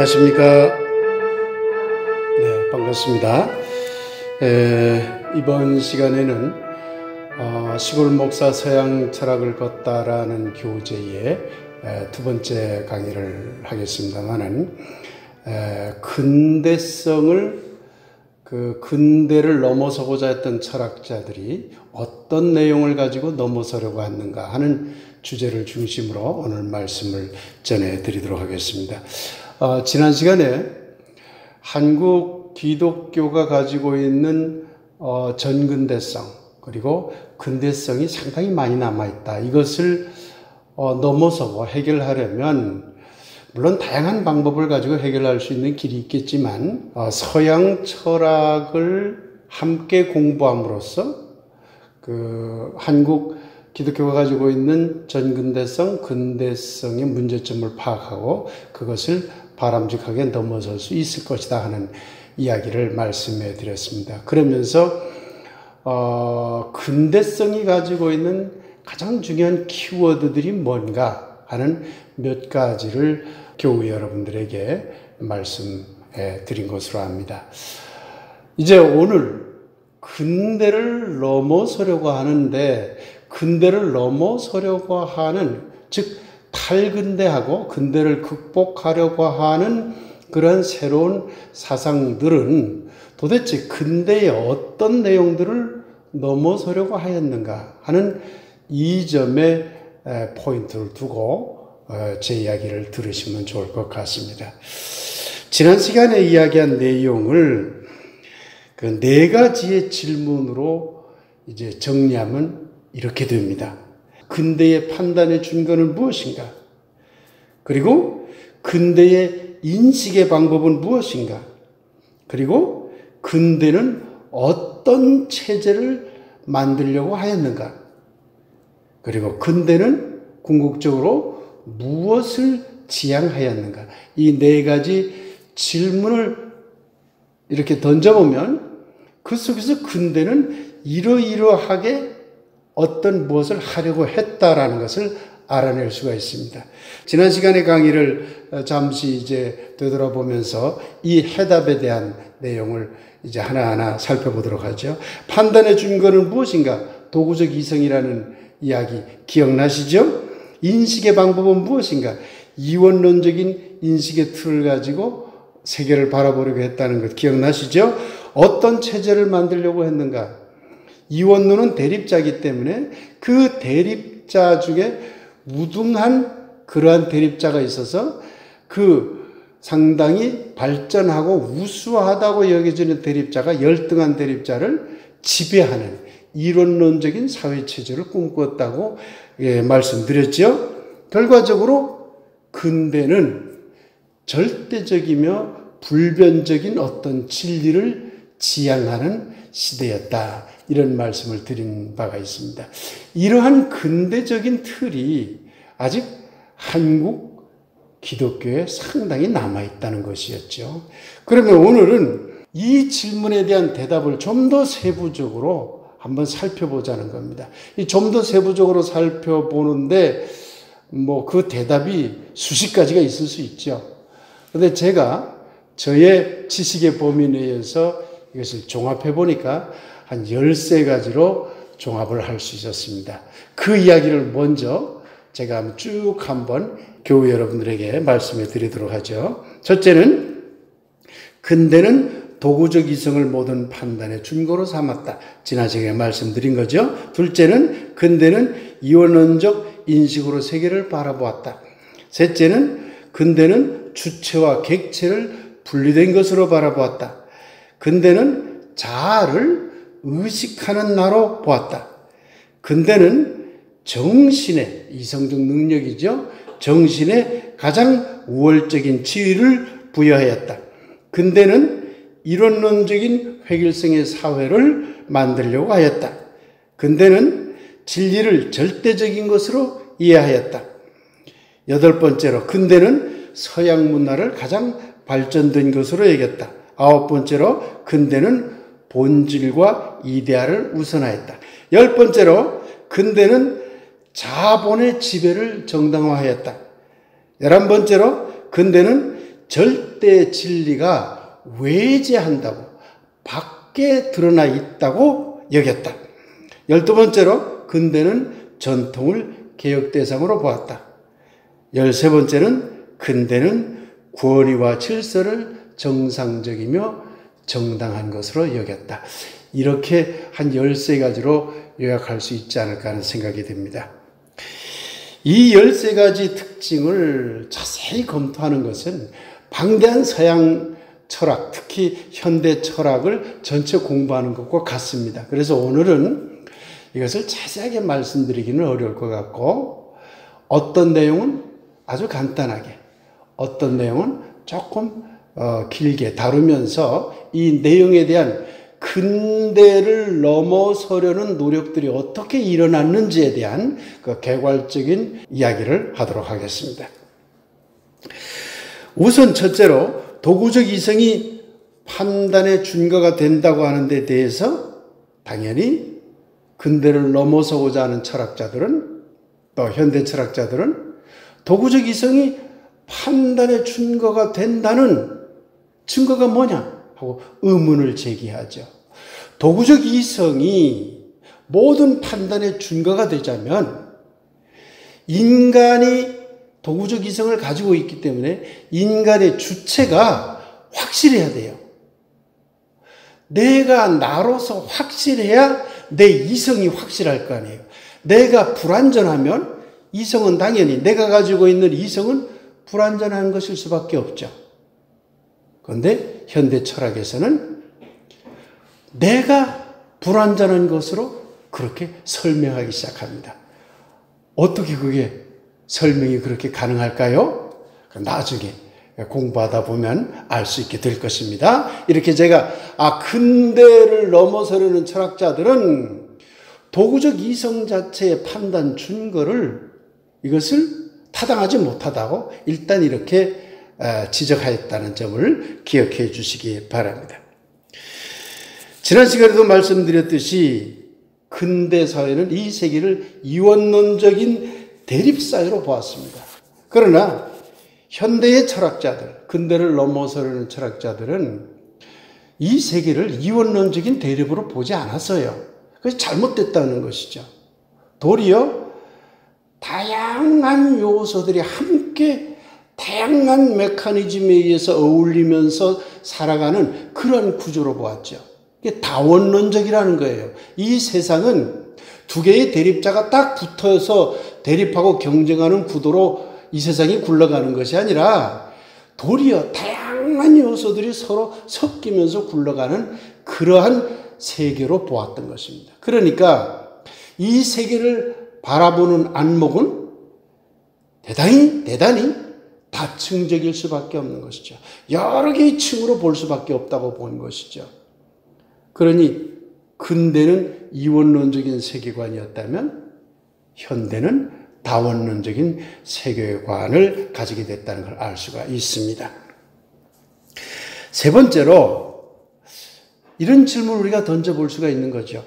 안녕하십니까. 네, 반갑습니다. 이번 시간에는 시골 목사 서양 철학을 걷다라는 교재의 두 번째 강의를 하겠습니다만은 근대를 넘어서고자 했던 철학자들이 어떤 내용을 가지고 넘어서려고 했는가 하는 주제를 중심으로 오늘 말씀을 전해드리도록 하겠습니다. 지난 시간에 한국 기독교가 가지고 있는 전근대성 그리고 근대성이 상당히 많이 남아있다. 이것을 넘어서고 해결하려면 물론 다양한 방법을 가지고 해결할 수 있는 길이 있겠지만 서양 철학을 함께 공부함으로써 한국 기독교가 가지고 있는 전근대성, 근대성의 문제점을 파악하고 그것을 바람직하게 넘어설 수 있을 것이다 하는 이야기를 말씀해 드렸습니다. 그러면서 근대성이 가지고 있는 가장 중요한 키워드들이 뭔가 하는 몇 가지를 교우 여러분들에게 말씀해 드린 것으로 합니다. 이제 오늘 근대를 넘어서려고 하는데 근대를 넘어서려고 하는 즉 탈근대하고 근대를 극복하려고 하는 그런 새로운 사상들은 도대체 근대의 어떤 내용들을 넘어서려고 하였는가 하는 이 점에 포인트를 두고 제 이야기를 들으시면 좋을 것 같습니다. 지난 시간에 이야기한 내용을 그 네 가지의 질문으로 이제 정리하면 이렇게 됩니다. 근대의 판단의 준거는 무엇인가? 그리고 근대의 인식의 방법은 무엇인가? 그리고 근대는 어떤 체제를 만들려고 하였는가? 그리고 근대는 궁극적으로 무엇을 지향하였는가? 이 네 가지 질문을 이렇게 던져보면 그 속에서 근대는 이러이러하게 어떤 무엇을 하려고 했다라는 것을 알아낼 수가 있습니다. 지난 시간의 강의를 잠시 이제 되돌아보면서 이 해답에 대한 내용을 이제 하나하나 살펴보도록 하죠. 판단의 준거는 무엇인가? 도구적 이성이라는 이야기 기억나시죠? 인식의 방법은 무엇인가? 이원론적인 인식의 틀을 가지고 세계를 바라보려고 했다는 것 기억나시죠? 어떤 체제를 만들려고 했는가? 이원론은 대립자이기 때문에 그 대립자 중에 우등한 그러한 대립자가 있어서 그 상당히 발전하고 우수하다고 여겨지는 대립자가 열등한 대립자를 지배하는 이론론적인 사회체제를 꿈꾸었다고 말씀드렸죠. 결과적으로 근대는 절대적이며 불변적인 어떤 진리를 지향하는 시대였다. 이런 말씀을 드린 바가 있습니다. 이러한 근대적인 틀이 아직 한국 기독교에 상당히 남아있다는 것이었죠. 그러면 오늘은 이 질문에 대한 대답을 좀 더 세부적으로 한번 살펴보자는 겁니다. 좀 더 세부적으로 살펴보는데 그 대답이 수십 가지가 있을 수 있죠. 그런데 제가 저의 지식의 범위 내에서 이것을 종합해 보니까 한 13가지로 종합을 할 수 있었습니다. 그 이야기를 먼저 제가 쭉 한번 교우 여러분들에게 말씀해 드리도록 하죠. 첫째는 근대는 도구적 이성을 모든 판단의 준거로 삼았다. 지난 시간에 말씀드린 거죠. 둘째는 근대는 이원론적 인식으로 세계를 바라보았다. 셋째는 근대는 주체와 객체를 분리된 것으로 바라보았다. 근대는 자아를 의식하는 나로 보았다. 근대는 정신의 이성적 능력이죠. 정신의 가장 우월적인 지위를 부여하였다. 근대는 이론론적인 획일성의 사회를 만들려고 하였다. 근대는 진리를 절대적인 것으로 이해하였다. 8번째로 근대는 서양 문화를 가장 발전된 것으로 여겼다. 9번째로 근대는 본질과 이데아를 우선하였다. 10번째로 근대는 자본의 지배를 정당화하였다. 11번째로 근대는 절대 진리가 외재한다고, 밖에 드러나 있다고 여겼다. 12번째로 근대는 전통을 개혁 대상으로 보았다. 13번째는 근대는 권위와 질서를 정상적이며 정당한 것으로 여겼다. 이렇게 한 13가지로 요약할 수 있지 않을까 하는 생각이 듭니다. 이 13가지 특징을 자세히 검토하는 것은 방대한 서양 철학, 특히 현대 철학을 전체 공부하는 것과 같습니다. 그래서 오늘은 이것을 자세하게 말씀드리기는 어려울 것 같고, 어떤 내용은 아주 간단하게, 어떤 내용은 조금 길게 다루면서 이 내용에 대한 근대를 넘어서려는 노력들이 어떻게 일어났는지에 대한 그 개괄적인 이야기를 하도록 하겠습니다. 우선 첫째로 도구적 이성이 판단의 준거가 된다고 하는 데 대해서 당연히 근대를 넘어서고자 하는 철학자들은, 또 현대 철학자들은 도구적 이성이 판단의 준거가 된다는 증거가 뭐냐 하고 의문을 제기하죠. 도구적 이성이 모든 판단의 준거가 되자면 인간이 도구적 이성을 가지고 있기 때문에 인간의 주체가 확실해야 돼요. 내가 나로서 확실해야 내 이성이 확실할 거 아니에요. 내가 불완전하면 이성은 당연히, 내가 가지고 있는 이성은 불완전한 것일 수밖에 없죠. 그런데 현대 철학에서는 내가 불완전한 것으로 그렇게 설명하기 시작합니다. 어떻게 그게 설명이 그렇게 가능할까요? 나중에 공부하다 보면 알 수 있게 될 것입니다. 이렇게 제가 근대를 넘어서려는 철학자들은 도구적 이성 자체의 판단 준거를, 이것을 타당하지 못하다고 일단 이렇게 지적하였다는 점을 기억해 주시기 바랍니다. 지난 시간에도 말씀드렸듯이 근대 사회는 이 세계를 이원론적인 대립사회로 보았습니다. 그러나 현대의 철학자들, 근대를 넘어서려는 철학자들은 이 세계를 이원론적인 대립으로 보지 않았어요. 그래서 잘못됐다는 것이죠. 도리어 다양한 요소들이 함께 다양한 메커니즘에 의해서 어울리면서 살아가는 그런 구조로 보았죠. 이게 다원론적이라는 거예요. 이 세상은 두 개의 대립자가 딱 붙어서 대립하고 경쟁하는 구도로 이 세상이 굴러가는 것이 아니라 도리어 다양한 요소들이 서로 섞이면서 굴러가는 그러한 세계로 보았던 것입니다. 그러니까 이 세계를 바라보는 안목은 대단히 다층적일 수밖에 없는 것이죠. 여러 개의 층으로 볼 수밖에 없다고 보는 것이죠. 그러니 근대는 이원론적인 세계관이었다면 현대는 다원론적인 세계관을 가지게 됐다는 걸 알 수가 있습니다. 세 번째로 이런 질문을 우리가 던져볼 수가 있는 거죠.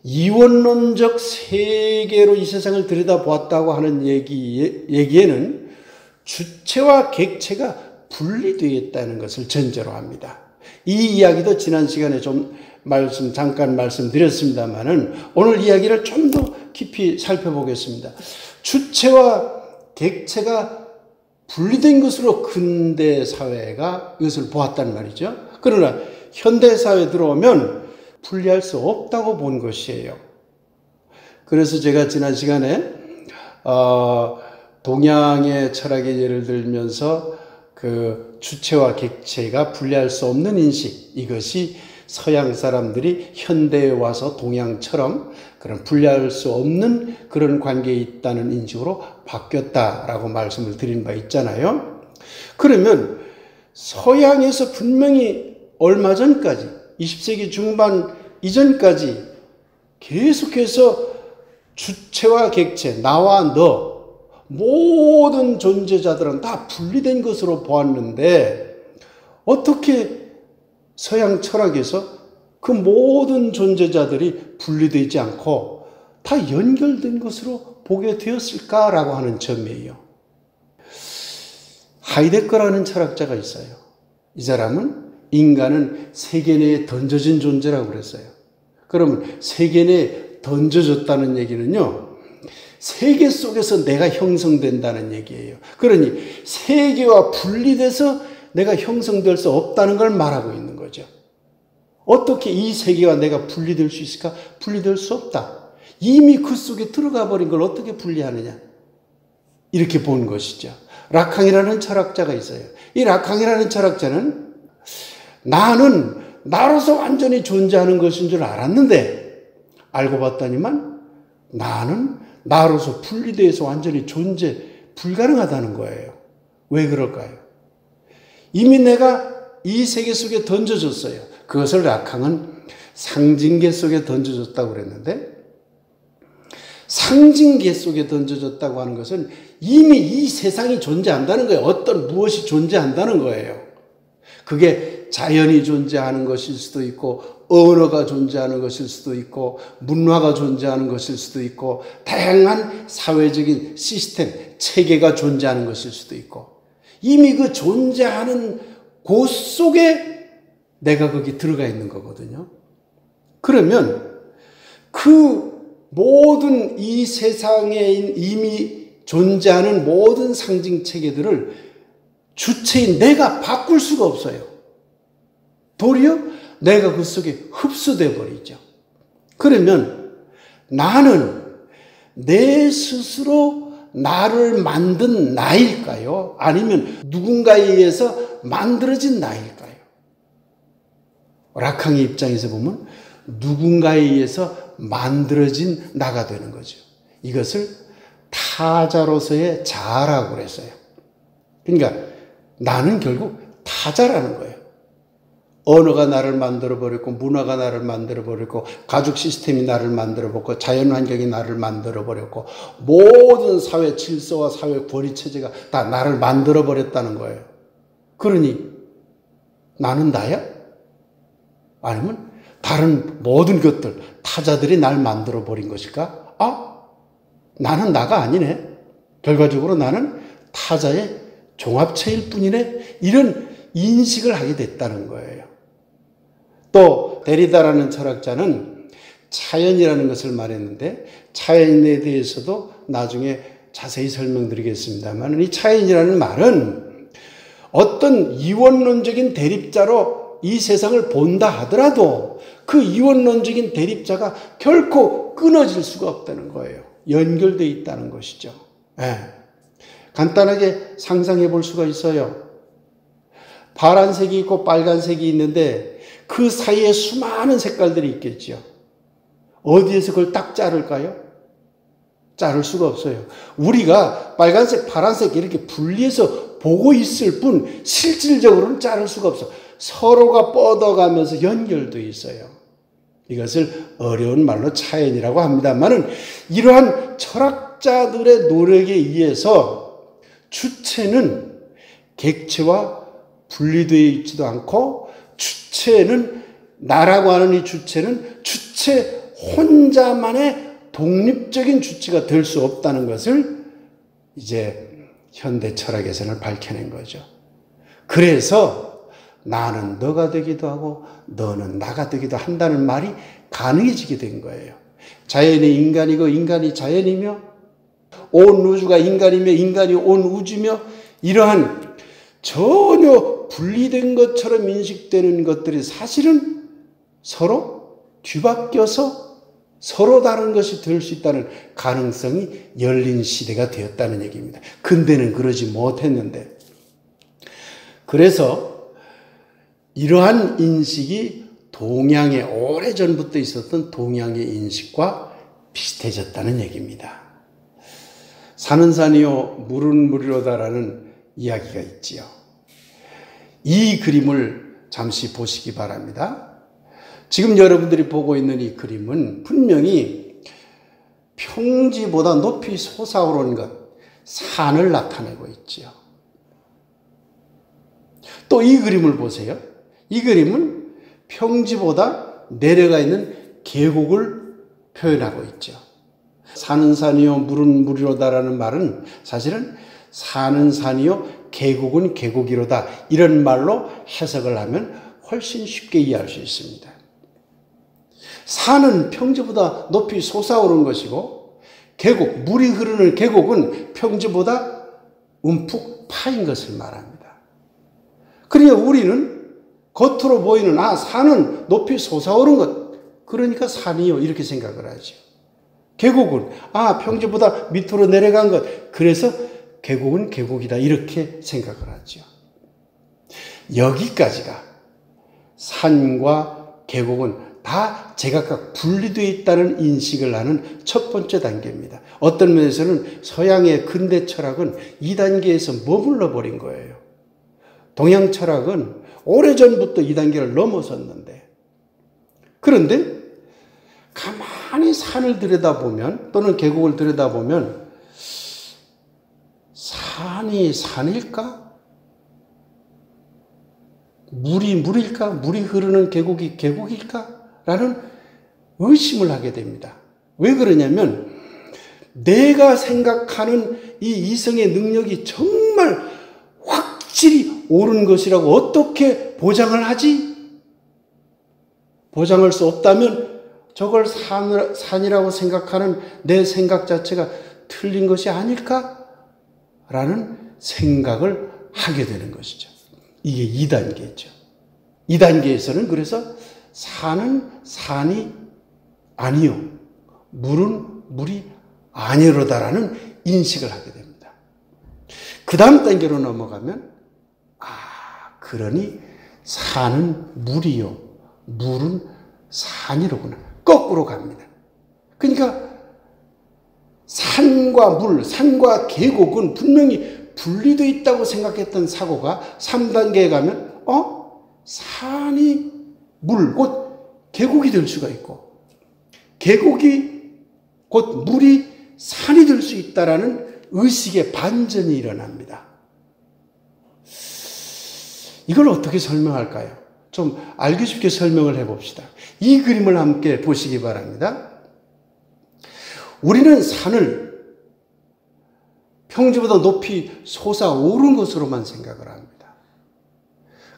이원론적 세계로 이 세상을 들여다보았다고 하는 얘기에는 주체와 객체가 분리되어 있다는 것을 전제로 합니다. 이 이야기도 지난 시간에 좀 잠깐 말씀드렸습니다만은 오늘 이야기를 좀 더 깊이 살펴보겠습니다. 주체와 객체가 분리된 것으로 근대 사회가 이것을 보았단 말이죠. 그러나 현대 사회에 들어오면 분리할 수 없다고 본 것이에요. 그래서 제가 지난 시간에 동양의 철학의 예를 들면서 그 주체와 객체가 분리할 수 없는 인식, 이것이 서양 사람들이 현대에 와서 동양처럼 그런 분리할 수 없는 그런 관계에 있다는 인식으로 바뀌었다라고 말씀을 드린 바 있잖아요. 그러면 서양에서 분명히 얼마 전까지 20세기 중반 이전까지 계속해서 주체와 객체, 나와 너, 모든 존재자들은 다 분리된 것으로 보았는데 어떻게 서양 철학에서 그 모든 존재자들이 분리되지 않고 다 연결된 것으로 보게 되었을까라고 하는 점이에요. 하이데거라는 철학자가 있어요. 이 사람은 인간은 세계 내에 던져진 존재라고 그랬어요. 그러면 세계 내에 던져졌다는 얘기는요, 세계 속에서 내가 형성된다는 얘기예요. 그러니 세계와 분리돼서 내가 형성될 수 없다는 걸 말하고 있는 거죠. 어떻게 이 세계와 내가 분리될 수 있을까? 분리될 수 없다. 이미 그 속에 들어가 버린 걸 어떻게 분리하느냐? 이렇게 본 것이죠. 라캉이라는 철학자가 있어요. 이 라캉이라는 철학자는 나는 나로서 완전히 존재하는 것인 줄 알았는데 알고 봤더니만 나는 나로서 분리돼서 완전히 존재 불가능하다는 거예요. 왜 그럴까요? 이미 내가 이 세계 속에 던져졌어요. 그것을 라캉은 상징계 속에 던져졌다고 그랬는데, 상징계 속에 던져졌다고 하는 것은 이미 이 세상이 존재한다는 거예요. 어떤 무엇이 존재한다는 거예요. 그게 자연이 존재하는 것일 수도 있고, 언어가 존재하는 것일 수도 있고, 문화가 존재하는 것일 수도 있고, 다양한 사회적인 시스템, 체계가 존재하는 것일 수도 있고, 이미 그 존재하는 곳 속에 내가 거기 들어가 있는 거거든요. 그러면 그 모든 이 세상에 이미 존재하는 모든 상징 체계들을 주체인 내가 바꿀 수가 없어요. 도리어 내가 그 속에 흡수돼 버리죠. 그러면 나는 내 스스로 나를 만든 나일까요? 아니면 누군가에 의해서 만들어진 나일까요? 라캉의 입장에서 보면 누군가에 의해서 만들어진 나가 되는 거죠. 이것을 타자로서의 자라고 그랬어요. 그러니까 나는 결국 타자라는 거예요. 언어가 나를 만들어버렸고, 문화가 나를 만들어버렸고, 가족 시스템이 나를 만들어버렸고, 자연환경이 나를 만들어버렸고, 모든 사회 질서와 사회 권위체제가 다 나를 만들어버렸다는 거예요. 그러니 나는 나야? 아니면 다른 모든 것들, 타자들이 날 만들어버린 것일까? 나는 나가 아니네. 결과적으로 나는 타자의 종합체일 뿐이네. 이런 인식을 하게 됐다는 거예요. 또 데리다라는 철학자는 차연이라는 것을 말했는데, 차연에 대해서도 나중에 자세히 설명드리겠습니다만, 이 차연이라는 말은 어떤 이원론적인 대립자로 이 세상을 본다 하더라도 그 이원론적인 대립자가 결코 끊어질 수가 없다는 거예요. 연결되어 있다는 것이죠. 네. 간단하게 상상해 볼 수가 있어요. 파란색이 있고 빨간색이 있는데 그 사이에 수많은 색깔들이 있겠죠. 어디에서 그걸 딱 자를까요? 자를 수가 없어요. 우리가 빨간색, 파란색 이렇게 분리해서 보고 있을 뿐 실질적으로는 자를 수가 없어. 서로가 뻗어가면서 연결되어 있어요. 이것을 어려운 말로 차연이라고 합니다만은, 이러한 철학자들의 노력에 의해서 주체는 객체와 분리되어 있지도 않고, 주체는, 나라고 하는 이 주체는 주체 혼자만의 독립적인 주체가 될 수 없다는 것을 이제 현대 철학에서는 밝혀낸 거죠. 그래서 나는 너가 되기도 하고 너는 나가 되기도 한다는 말이 가능해지게 된 거예요. 자연이 인간이고 인간이 자연이며, 온 우주가 인간이며 인간이 온 우주며, 이러한 전혀 분리된 것처럼 인식되는 것들이 사실은 서로 뒤바뀌어서 서로 다른 것이 될 수 있다는 가능성이 열린 시대가 되었다는 얘기입니다. 근대는 그러지 못했는데, 그래서 이러한 인식이 동양에 오래전부터 있었던 동양의 인식과 비슷해졌다는 얘기입니다. 산은 산이요 물은 물이로다라는 이야기가 있지요. 이 그림을 잠시 보시기 바랍니다. 지금 여러분들이 보고 있는 이 그림은 분명히 평지보다 높이 솟아오른 것, 산을 나타내고 있지요. 또 이 그림을 보세요. 이 그림은 평지보다 내려가 있는 계곡을 표현하고 있죠. 산은 산이요 물은 물이로다라는 말은 사실은 산은 산이요 계곡은 계곡이로다. 이런 말로 해석을 하면 훨씬 쉽게 이해할 수 있습니다. 산은 평지보다 높이 솟아오른 것이고 계곡, 물이 흐르는 계곡은 평지보다 움푹 파인 것을 말합니다. 그러니까 우리는 겉으로 보이는 산은 높이 솟아오른 것, 그러니까 산이요 이렇게 생각을 하죠. 계곡은 평지보다 밑으로 내려간 것, 그래서 계곡은 계곡이다 이렇게 생각을 하죠. 여기까지가 산과 계곡은 다 제각각 분리되어 있다는 인식을 하는 첫 번째 단계입니다. 어떤 면에서는 서양의 근대 철학은 이 단계에서 머물러 버린 거예요. 동양 철학은 오래전부터 이 단계를 넘어섰는데, 그런데 가만히 산을 들여다보면 또는 계곡을 들여다보면 산이 산일까? 물이 물일까? 물이 흐르는 계곡이 계곡일까? 라는 의심을 하게 됩니다. 왜 그러냐면 내가 생각하는 이 이성의 능력이 정말 확실히 옳은 것이라고 어떻게 보장을 하지? 보장할 수 없다면 저걸 산이라고 생각하는 내 생각 자체가 틀린 것이 아닐까? 라는 생각을 하게 되는 것이죠. 이게 2단계죠. 2단계에서는 그래서 산은 산이 아니요, 물은 물이 아니로다라는 인식을 하게 됩니다. 그 다음 단계로 넘어가면 그러니 산은 물이요, 물은 산이로구나. 거꾸로 갑니다. 그러니까 산과 물, 산과 계곡은 분명히 분리되어 있다고 생각했던 사고가 3단계에 가면 산이 물, 곧 계곡이 될 수가 있고 계곡이 곧 물이 산이 될 수 있다라는 의식의 반전이 일어납니다. 이걸 어떻게 설명할까요? 좀 알기 쉽게 설명을 해봅시다. 이 그림을 함께 보시기 바랍니다. 우리는 산을 평지보다 높이 솟아오른 것으로만 생각을 합니다.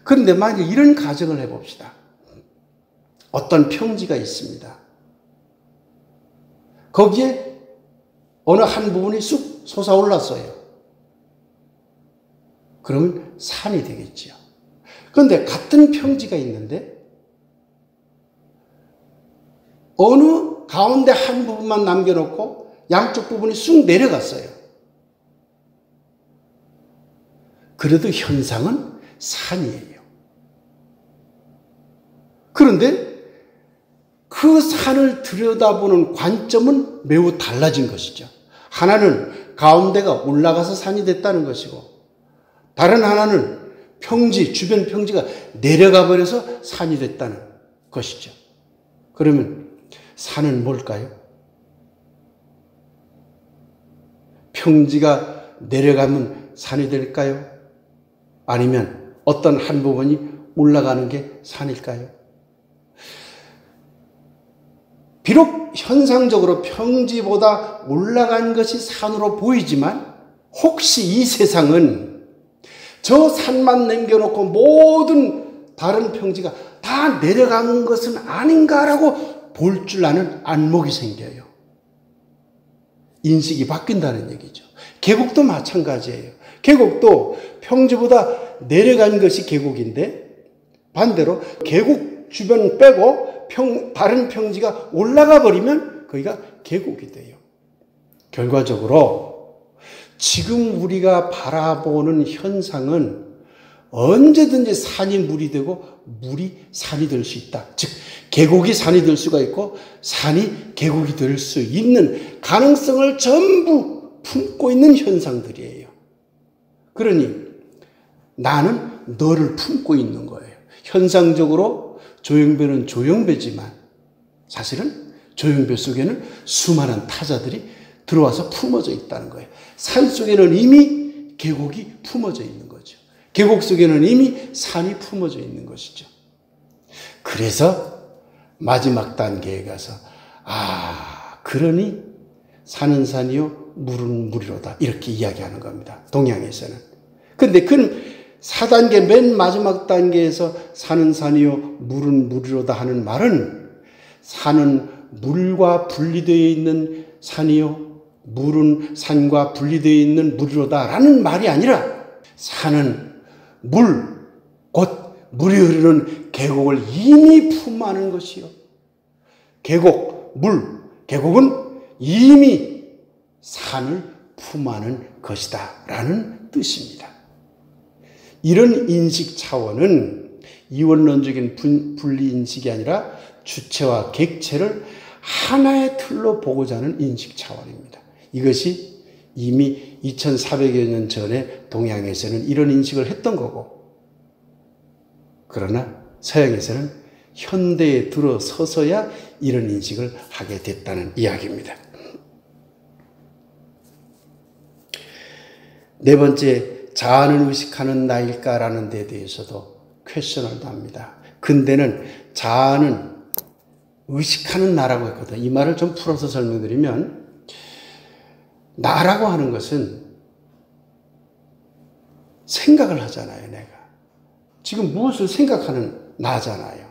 그런데 만약 이런 가정을 해봅시다. 어떤 평지가 있습니다. 거기에 어느 한 부분이 쑥 솟아올랐어요. 그러면 산이 되겠지요. 그런데 같은 평지가 있는데 어느 가운데 한 부분만 남겨놓고 양쪽 부분이 쑥 내려갔어요. 그래도 현상은 산이에요. 그런데 그 산을 들여다보는 관점은 매우 달라진 것이죠. 하나는 가운데가 올라가서 산이 됐다는 것이고 다른 하나는 평지, 주변 평지가 내려가 버려서 산이 됐다는 것이죠. 그러면 산은 뭘까요? 평지가 내려가면 산이 될까요? 아니면 어떤 한 부분이 올라가는 게 산일까요? 비록 현상적으로 평지보다 올라간 것이 산으로 보이지만 혹시 이 세상은 저 산만 남겨놓고 모든 다른 평지가 다 내려간 것은 아닌가라고 볼 줄 아는 안목이 생겨요. 인식이 바뀐다는 얘기죠. 계곡도 마찬가지예요. 계곡도 평지보다 내려간 것이 계곡인데 반대로 계곡 주변 빼고 다른 평지가 올라가 버리면 거기가 계곡이 돼요. 결과적으로 지금 우리가 바라보는 현상은 언제든지 산이 물이 되고 물이 산이 될 수 있다. 즉 계곡이 산이 될 수가 있고 산이 계곡이 될 수 있는 가능성을 전부 품고 있는 현상들이에요. 그러니 나는 너를 품고 있는 거예요. 현상적으로 조형배는 조형배지만 사실은 조형배 속에는 수많은 타자들이 들어와서 품어져 있다는 거예요. 산 속에는 이미 계곡이 품어져 있는 거죠. 계곡 속에는 이미 산이 품어져 있는 것이죠. 그래서 마지막 단계에 가서 그러니 산은 산이요 물은 물이로다 이렇게 이야기하는 겁니다. 동양에서는. 근데 그 4단계 맨 마지막 단계에서 산은 산이요 물은 물이로다 하는 말은 산은 물과 분리되어 있는 산이요 물은 산과 분리되어 있는 물이로다 라는 말이 아니라 산은 물, 곧 물이 흐르는 계곡을 이미 품하는 것이요. 계곡, 물, 계곡은 이미 산을 품하는 것이다 라는 뜻입니다. 이런 인식 차원은 이원론적인 분리인식이 아니라 주체와 객체를 하나의 틀로 보고자 하는 인식 차원입니다. 이것이 이미 2400여 년 전에 동양에서는 이런 인식을 했던 거고, 그러나 서양에서는 현대에 들어서서야 이런 인식을 하게 됐다는 이야기입니다. 네 번째, 자아는 의식하는 나일까라는 데 대해서도 퀘스천을 합니다. 근대는 자아는 의식하는 나라고 했거든. 이 말을 좀 풀어서 설명드리면, 나라고 하는 것은 생각을 하잖아요, 내가. 지금 무엇을 생각하는 나잖아요.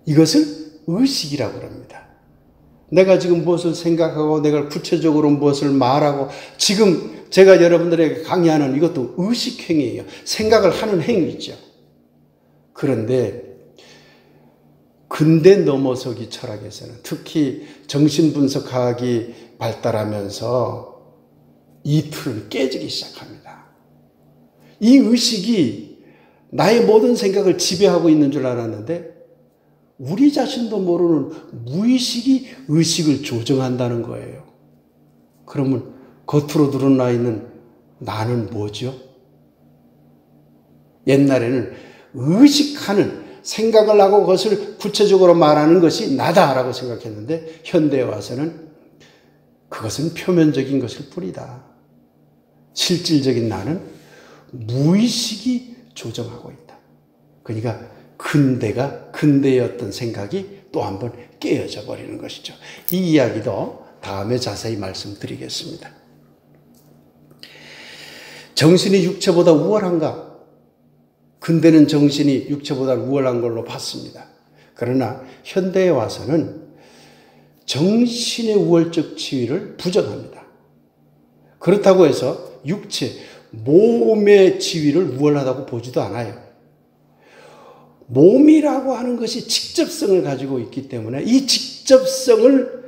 이것을 의식이라고 합니다. 내가 지금 무엇을 생각하고 내가 구체적으로 무엇을 말하고, 지금 제가 여러분들에게 강의하는 이것도 의식행위예요. 생각을 하는 행위죠. 그런데 근대 넘어서기 철학에서는, 특히 정신분석학이 발달하면서 이 틀은 깨지기 시작합니다. 이 의식이 나의 모든 생각을 지배하고 있는 줄 알았는데 우리 자신도 모르는 무의식이 의식을 조정한다는 거예요. 그러면 겉으로 드러나 있는 나는 뭐죠? 옛날에는 의식하는, 생각을 하고 그것을 구체적으로 말하는 것이 나다라고 생각했는데 현대에 와서는 그것은 표면적인 것일 뿐이다. 실질적인 나는 무의식이 조정하고 있다. 그러니까 근대의 어떤 생각이 또 한 번 깨어져 버리는 것이죠. 이 이야기도 다음에 자세히 말씀드리겠습니다. 정신이 육체보다 우월한가? 근대는 정신이 육체보다 우월한 걸로 봤습니다. 그러나 현대에 와서는 정신의 우월적 지위를 부정합니다. 그렇다고 해서 육체, 몸의 지위를 우월하다고 보지도 않아요. 몸이라고 하는 것이 직접성을 가지고 있기 때문에 이 직접성을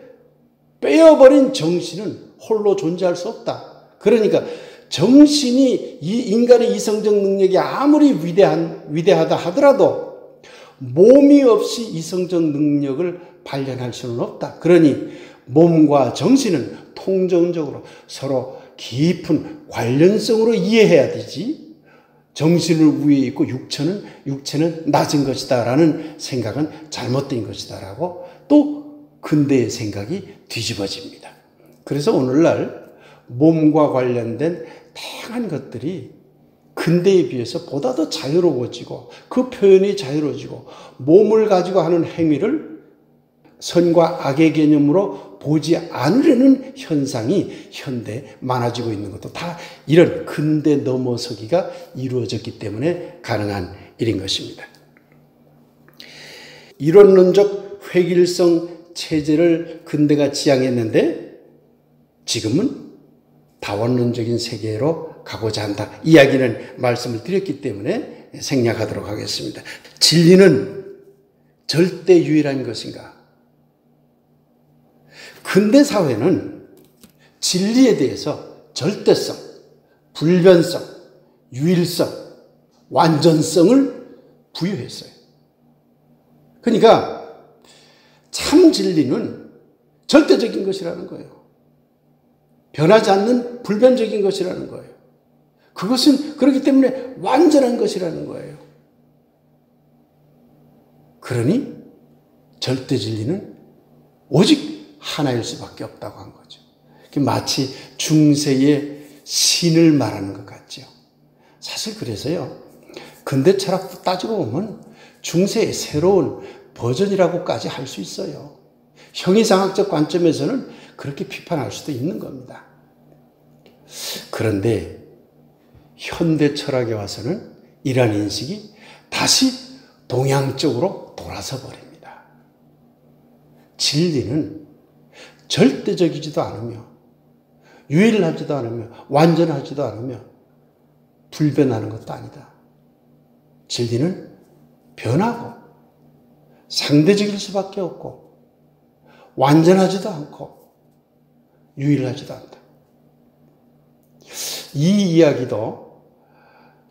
빼어버린 정신은 홀로 존재할 수 없다. 그러니까 정신이, 이 인간의 이성적 능력이 아무리 위대하다 하더라도 몸이 없이 이성적 능력을 발현할 수는 없다. 그러니 몸과 정신은 통정적으로 서로 깊은 관련성으로 이해해야 되지, 정신은 위에 있고 육체는 낮은 것이다라는 생각은 잘못된 것이다라고 또 근대의 생각이 뒤집어집니다. 그래서 오늘날 몸과 관련된 다양한 것들이 근대에 비해서 보다 더 자유로워지고 그 표현이 자유로워지고 몸을 가지고 하는 행위를 선과 악의 개념으로 보지 않으려는 현상이 현대에 많아지고 있는 것도 다 이런 근대 넘어서기가 이루어졌기 때문에 가능한 일인 것입니다. 이론론적 획일성 체제를 근대가 지향했는데 지금은 다원론적인 세계로 가고자 한다. 이야기는 말씀을 드렸기 때문에 생략하도록 하겠습니다. 진리는 절대 유일한 것인가? 근대 사회는 진리에 대해서 절대성, 불변성, 유일성, 완전성을 부여했어요. 그러니까 참 진리는 절대적인 것이라는 거예요. 변하지 않는 불변적인 것이라는 거예요. 그것은 그렇기 때문에 완전한 것이라는 거예요. 그러니 절대 진리는 오직 하나일 수밖에 없다고 한 거죠. 마치 중세의 신을 말하는 것 같죠. 사실 그래서요, 근대 철학도 따지고 보면 중세의 새로운 버전이라고까지 할 수 있어요. 형이상학적 관점에서는 그렇게 비판할 수도 있는 겁니다. 그런데 현대 철학에 와서는 이러한 인식이 다시 동양 쪽으로 돌아서 버립니다. 진리는 절대적이지도 않으며 유일하지도 않으며 완전하지도 않으며 불변하는 것도 아니다. 진리는 변하고 상대적일 수밖에 없고 완전하지도 않고 유일하지도 않다. 이 이야기도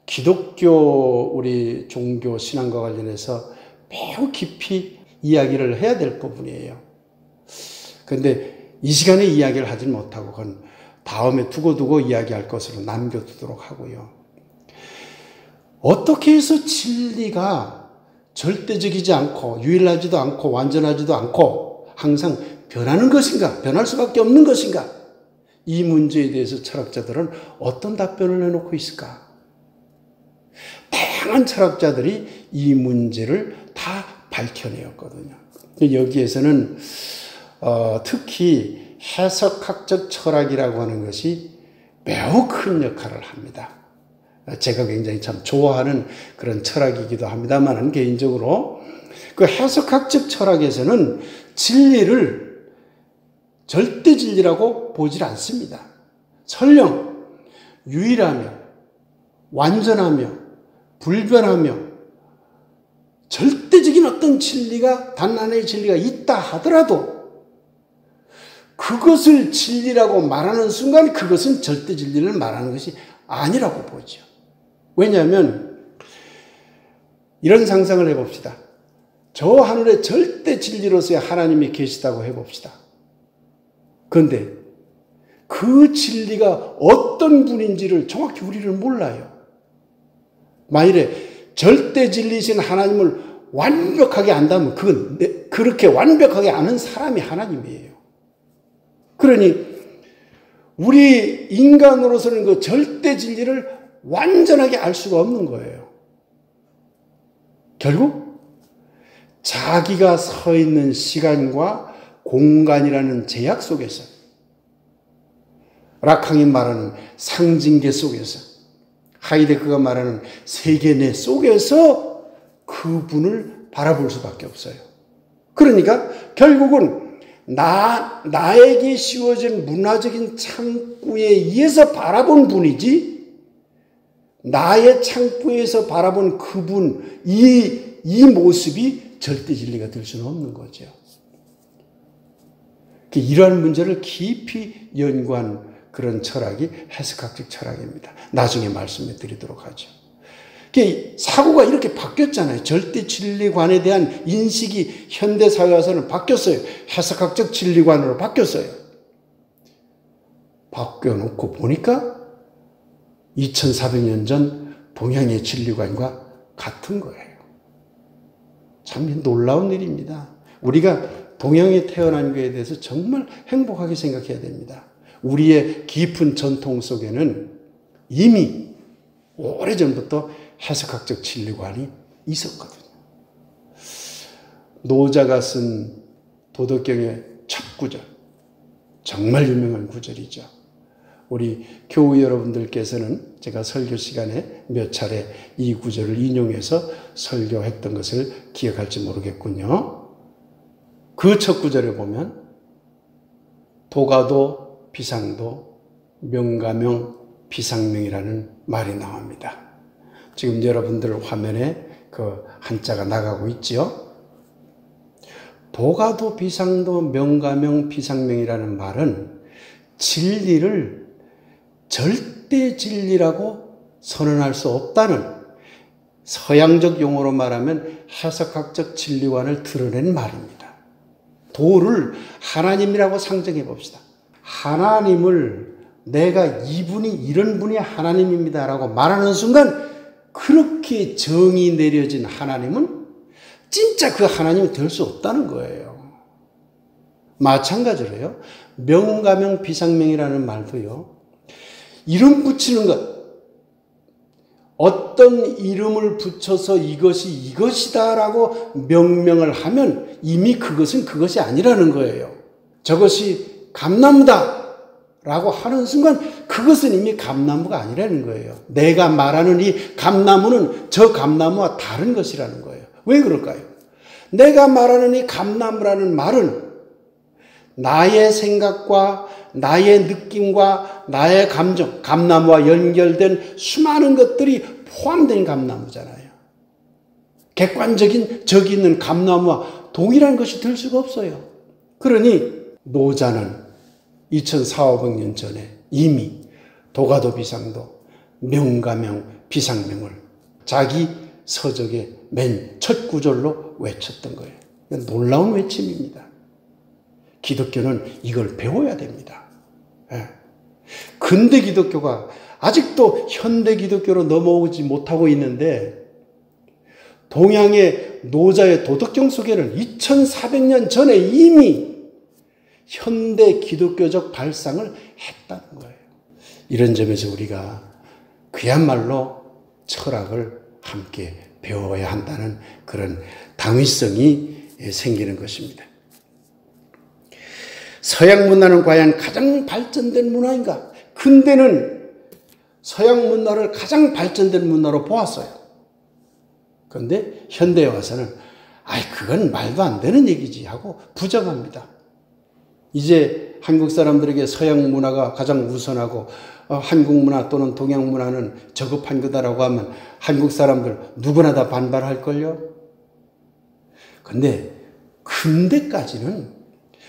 기독교 우리 종교 신앙과 관련해서 매우 깊이 이야기를 해야 될 부분이에요. 그런데 이 시간에 이야기를 하지 못하고 그건 다음에 두고두고 이야기할 것으로 남겨두도록 하고요. 어떻게 해서 진리가 절대적이지 않고 유일하지도 않고 완전하지도 않고 항상 변하는 것인가, 변할 수밖에 없는 것인가, 이 문제에 대해서 철학자들은 어떤 답변을 내놓고 있을까? 다양한 철학자들이 이 문제를 다 밝혀내었거든요. 여기에서는 특히 해석학적 철학이라고 하는 것이 매우 큰 역할을 합니다. 제가 굉장히 참 좋아하는 그런 철학이기도 합니다만 개인적으로 그 해석학적 철학에서는 진리를 절대 진리라고 보질 않습니다. 설령 유일하며 완전하며 불변하며 절대적인 어떤 진리가, 단 하나의 진리가 있다 하더라도 그것을 진리라고 말하는 순간 그것은 절대 진리를 말하는 것이 아니라고 보죠. 왜냐하면 이런 상상을 해봅시다. 저 하늘에 절대 진리로서의 하나님이 계시다고 해봅시다. 그런데 그 진리가 어떤 분인지를 정확히 우리는 몰라요. 만일에 절대 진리이신 하나님을 완벽하게 안다면 그건 그렇게 완벽하게 아는 사람이 하나님이에요. 그러니 우리 인간으로서는 그 절대 진리를 완전하게 알 수가 없는 거예요. 결국 자기가 서 있는 시간과 공간이라는 제약 속에서, 라캉이 말하는 상징계 속에서, 하이데크가 말하는 세계내 속에서 그분을 바라볼 수밖에 없어요. 그러니까 결국은 나에게 씌워진 문화적인 창구에 의해서 바라본 분이지, 나의 창구에서 바라본 그분, 이 모습이 절대 진리가 될 수는 없는 거죠. 이러한 문제를 깊이 연구한 그런 철학이 해석학적 철학입니다. 나중에 말씀해 드리도록 하죠. 사고가 이렇게 바뀌었잖아요. 절대 진리관에 대한 인식이 현대사회 와서는 바뀌었어요. 해석학적 진리관으로 바뀌었어요. 바뀌어놓고 보니까 2400년 전 동양의 진리관과 같은 거예요. 참 놀라운 일입니다. 우리가 동양에 태어난 것에 대해서 정말 행복하게 생각해야 됩니다. 우리의 깊은 전통 속에는 이미 오래전부터 해석학적 진리관이 있었거든요. 노자가 쓴 도덕경의 첫 구절, 정말 유명한 구절이죠. 우리 교우 여러분들께서는 제가 설교 시간에 몇 차례 이 구절을 인용해서 설교했던 것을 기억할지 모르겠군요. 그 첫 구절에 보면 도가도 비상도, 명가명, 비상명이라는 말이 나옵니다. 지금 여러분들 화면에 그 한자가 나가고 있죠. 도가도, 비상도, 명가명, 비상명이라는 말은 진리를 절대 진리라고 선언할 수 없다는, 서양적 용어로 말하면 해석학적 진리관을 드러낸 말입니다. 도를 하나님이라고 상정해 봅시다. 하나님을 내가 이분이 이런 분이 하나님입니다라고 말하는 순간 그렇게 정이 내려진 하나님은 진짜 그 하나님이 될 수 없다는 거예요. 마찬가지로요. 명가명 비상명이라는 말도요. 이름 붙이는 것, 어떤 이름을 붙여서 이것이 이것이다라고 명명을 하면 이미 그것은 그것이 아니라는 거예요. 저것이 감나무다 라고 하는 순간 그것은 이미 감나무가 아니라는 거예요. 내가 말하는 이 감나무는 저 감나무와 다른 것이라는 거예요. 왜 그럴까요? 내가 말하는 이 감나무라는 말은 나의 생각과 나의 느낌과 나의 감정, 감나무와 연결된 수많은 것들이 포함된 감나무잖아요. 객관적인 적이 있는 감나무와 동일한 것이 될 수가 없어요. 그러니 노자는 2400년 전에 이미 도가도 비상도 명가명 비상명을 자기 서적의 맨 첫 구절로 외쳤던 거예요. 놀라운 외침입니다. 기독교는 이걸 배워야 됩니다. 근대 기독교가 아직도 현대 기독교로 넘어오지 못하고 있는데 동양의 노자의 도덕경 속에는 2400년 전에 이미 현대 기독교적 발상을 했다는 거예요. 이런 점에서 우리가 그야말로 철학을 함께 배워야 한다는 그런 당위성이 생기는 것입니다. 서양 문화는 과연 가장 발전된 문화인가? 근대는 서양 문화를 가장 발전된 문화로 보았어요. 그런데 현대에 와서는 그건 말도 안 되는 얘기지 하고 부정합니다. 이제 한국 사람들에게 서양 문화가 가장 우선하고 한국 문화 또는 동양 문화는 저급한 거다라고 하면 한국 사람들 누구나 다 반발할걸요? 근데 근대까지는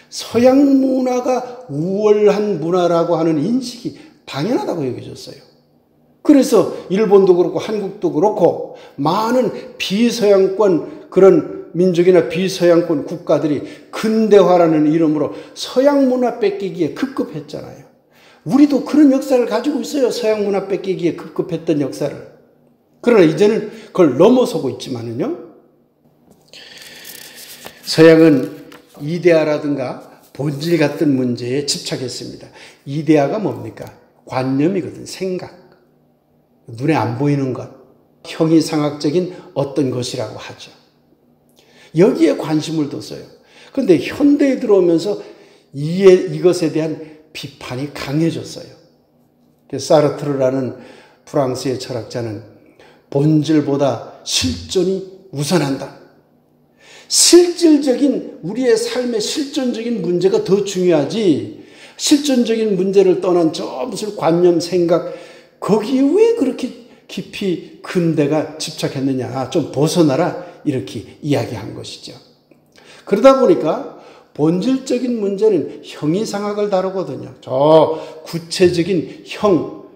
서양 문화가 우월한 문화라고 하는 인식이 당연하다고 여겨졌어요. 그래서 일본도 그렇고 한국도 그렇고 많은 비서양권 그런 민족이나 비서양권 국가들이 근대화라는 이름으로 서양 문화 뺏기기에 급급했잖아요. 우리도 그런 역사를 가지고 있어요. 서양 문화 뺏기기에 급급했던 역사를. 그러나 이제는 그걸 넘어서고 있지만은요. 서양은 이데아라든가 본질 같은 문제에 집착했습니다. 이데아가 뭡니까? 관념이거든. 생각. 눈에 안 보이는 것. 형이상학적인 어떤 것이라고 하죠. 여기에 관심을 뒀어요. 그런데 현대에 들어오면서 이것에 대한 비판이 강해졌어요. 사르트르라는 프랑스의 철학자는 본질보다 실존이 우선한다. 실질적인 우리의 삶의 실존적인 문제가 더 중요하지 실존적인 문제를 떠난 저 무슨 관념, 생각 거기에 왜 그렇게 깊이 근대가 집착했느냐 좀 벗어나라 이렇게 이야기한 것이죠. 그러다 보니까 본질적인 문제는 형이상학을 다루거든요. 저 구체적인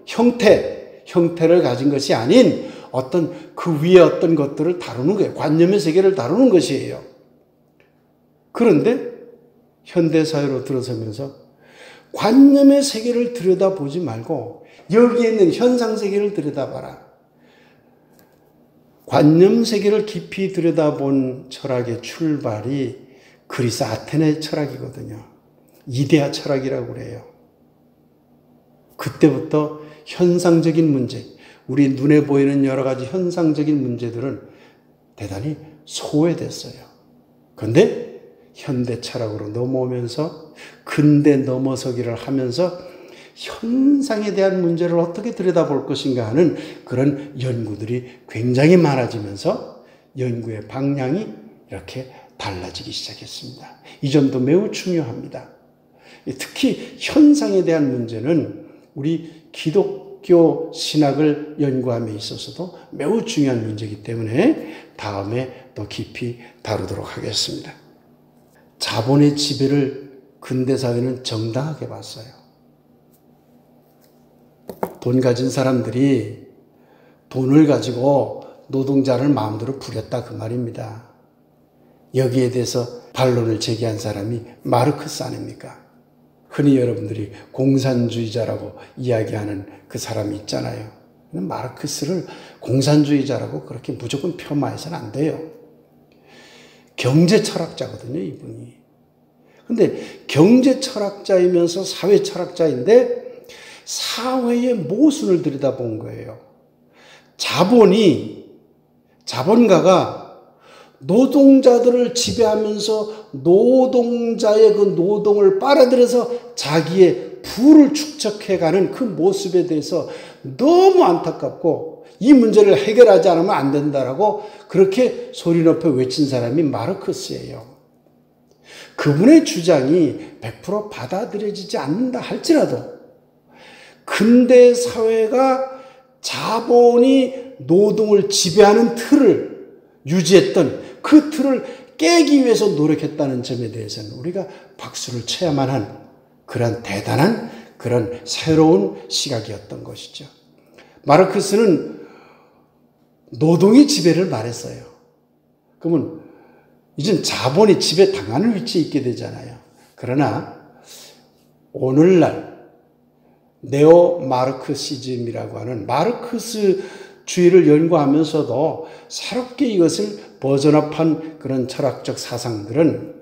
형태를 가진 것이 아닌 어떤 그 위에 어떤 것들을 다루는 거예요. 관념의 세계를 다루는 것이에요. 그런데 현대사회로 들어서면서 관념의 세계를 들여다보지 말고 여기에 있는 현상세계를 들여다봐라. 관념 세계를 깊이 들여다본 철학의 출발이 그리스 아테네 철학이거든요. 이데아 철학이라고 그래요. 그때부터 현상적인 문제, 우리 눈에 보이는 여러 가지 현상적인 문제들은 대단히 소외됐어요. 그런데 현대 철학으로 넘어오면서 근대 넘어서기를 하면서 현상에 대한 문제를 어떻게 들여다볼 것인가 하는 그런 연구들이 굉장히 많아지면서 연구의 방향이 이렇게 달라지기 시작했습니다. 이 점도 매우 중요합니다. 특히 현상에 대한 문제는 우리 기독교 신학을 연구함에 있어서도 매우 중요한 문제이기 때문에 다음에 더 깊이 다루도록 하겠습니다. 자본의 지배를 근대사회는 정당하게 봤어요. 돈 가진 사람들이 돈을 가지고 노동자를 마음대로 부렸다 그 말입니다. 여기에 대해서 반론을 제기한 사람이 마르크스 아닙니까? 흔히 여러분들이 공산주의자라고 이야기하는 그 사람이 있잖아요. 마르크스를 공산주의자라고 그렇게 무조건 폄하해서는 안 돼요. 경제 철학자거든요, 이분이. 근데 경제 철학자이면서 사회 철학자인데 사회의 모순을 들여다본 거예요. 자본가가 노동자들을 지배하면서 노동자의 그 노동을 빨아들여서 자기의 부를 축적해가는 그 모습에 대해서 너무 안타깝고 이 문제를 해결하지 않으면 안 된다라고 그렇게 소리 높여 외친 사람이 마르크스예요. 그분의 주장이 100% 받아들여지지 않는다 할지라도 근대 사회가 자본이 노동을 지배하는 틀을 유지했던 그 틀을 깨기 위해서 노력했다는 점에 대해서는 우리가 박수를 쳐야만 한 그런 대단한 그런 새로운 시각이었던 것이죠. 마르크스는 노동의 지배를 말했어요. 그러면 이젠 자본이 지배 당하는 위치에 있게 되잖아요. 그러나 오늘날 네오 마르크시즘이라고 하는 마르크스주의를 연구하면서도 새롭게 이것을 버전업한 그런 철학적 사상들은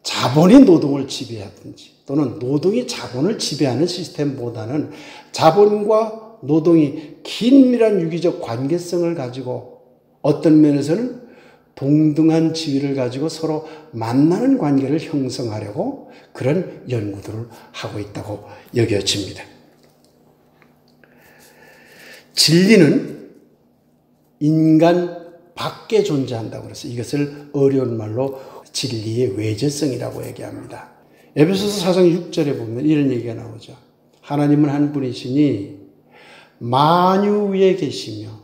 자본이 노동을 지배하든지 또는 노동이 자본을 지배하는 시스템보다는 자본과 노동이 긴밀한 유기적 관계성을 가지고 어떤 면에서는 동등한 지위를 가지고 서로 만나는 관계를 형성하려고 그런 연구들을 하고 있다고 여겨집니다. 진리는 인간 밖에 존재한다고 그래서 이것을 어려운 말로 진리의 외재성이라고 얘기합니다. 에베소서 4장 6절에 보면 이런 얘기가 나오죠. 하나님은 한 분이시니 만유 위에 계시며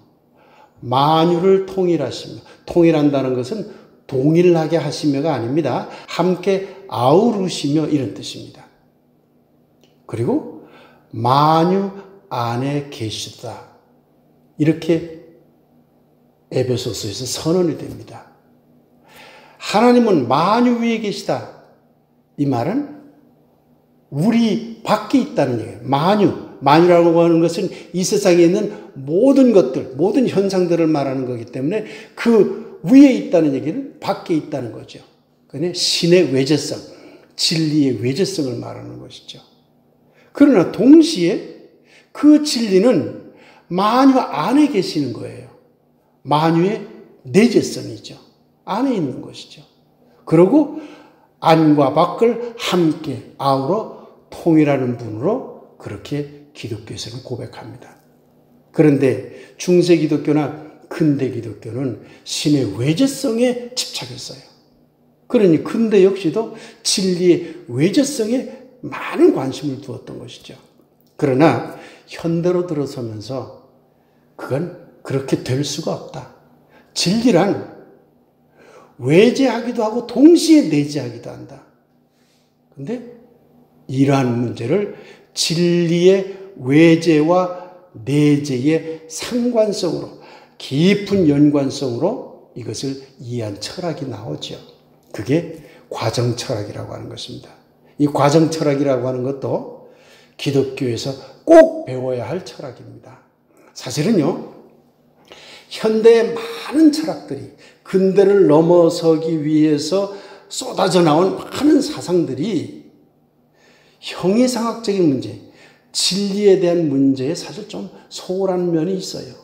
만유를 통일하시며, 통일한다는 것은 동일하게 하시며가 아닙니다. 함께 아우르시며 이런 뜻입니다. 그리고 만유 안에 계시다. 이렇게 에베소서에서 선언이 됩니다. 하나님은 만유 위에 계시다. 이 말은 우리 밖에 있다는 얘기예요. 만유라고 하는 것은 이 세상에 있는 모든 것들, 모든 현상들을 말하는 거기 때문에 그 위에 있다는 얘기는 밖에 있다는 거죠. 그게 신의 외재성, 진리의 외재성을 말하는 것이죠. 그러나 동시에 그 진리는 만유 안에 계시는 거예요. 만유의 내재성이죠. 안에 있는 것이죠. 그리고 안과 밖을 함께 아우러 통일하는 분으로 그렇게 기독교에서는 고백합니다. 그런데 중세 기독교나 근대 기독교는 신의 외재성에 집착했어요. 그러니 근대 역시도 진리의 외재성에 많은 관심을 두었던 것이죠. 그러나 현대로 들어서면서 그건 그렇게 될 수가 없다. 진리란 외재하기도 하고 동시에 내재하기도 한다. 그런데 이러한 문제를 진리의 외재와 내재의 상관성으로 깊은 연관성으로 이것을 이해한 철학이 나오죠. 그게 과정철학이라고 하는 것입니다. 이 과정철학이라고 하는 것도 기독교에서 꼭 배워야 할 철학입니다. 사실은요, 현대의 많은 철학들이 근대를 넘어서기 위해서 쏟아져 나온 많은 사상들이 형이상학적인 문제, 진리에 대한 문제에 사실 좀 소홀한 면이 있어요.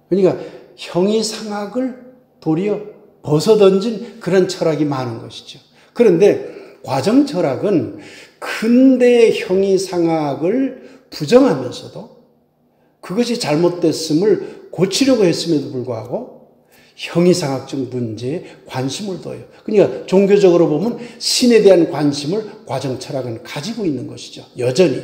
그러니까 형이상학을 도리어 벗어던진 그런 철학이 많은 것이죠. 그런데 과정철학은 근대의 형이상학을 부정하면서도 그것이 잘못됐음을 고치려고 했음에도 불구하고 형이상학적 문제에 관심을 둬요. 그러니까 종교적으로 보면 신에 대한 관심을 과정철학은 가지고 있는 것이죠. 여전히.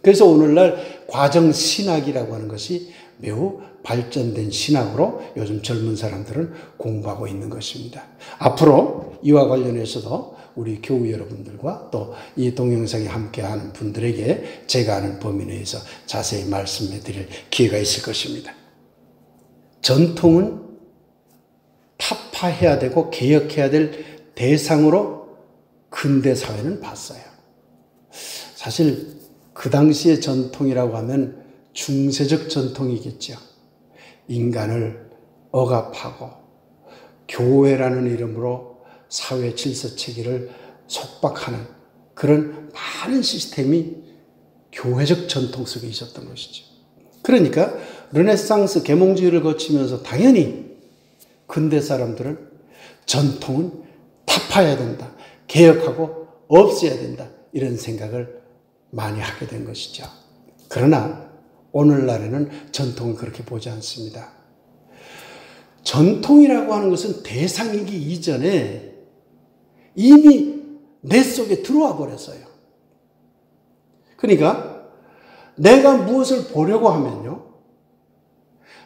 그래서 오늘날 과정신학이라고 하는 것이 매우 발전된 신학으로 요즘 젊은 사람들은 공부하고 있는 것입니다. 앞으로 이와 관련해서도 우리 교우 여러분들과 또 이 동영상에 함께하는 분들에게 제가 아는 범위 내에서 자세히 말씀해 드릴 기회가 있을 것입니다. 전통은 타파해야 되고 개혁해야 될 대상으로 근대 사회는 봤어요. 사실 그 당시의 전통이라고 하면 중세적 전통이겠죠. 인간을 억압하고 교회라는 이름으로 사회 질서 체계를 속박하는 그런 많은 시스템이 교회적 전통 속에 있었던 것이죠. 그러니까 르네상스 계몽주의를 거치면서 당연히 근대 사람들은 전통은 타파해야 된다. 개혁하고 없애야 된다. 이런 생각을 많이 하게 된 것이죠. 그러나 오늘날에는 전통을 그렇게 보지 않습니다. 전통이라고 하는 것은 대상이기 이전에 이미 내 속에 들어와 버렸어요. 그러니까 내가 무엇을 보려고 하면요,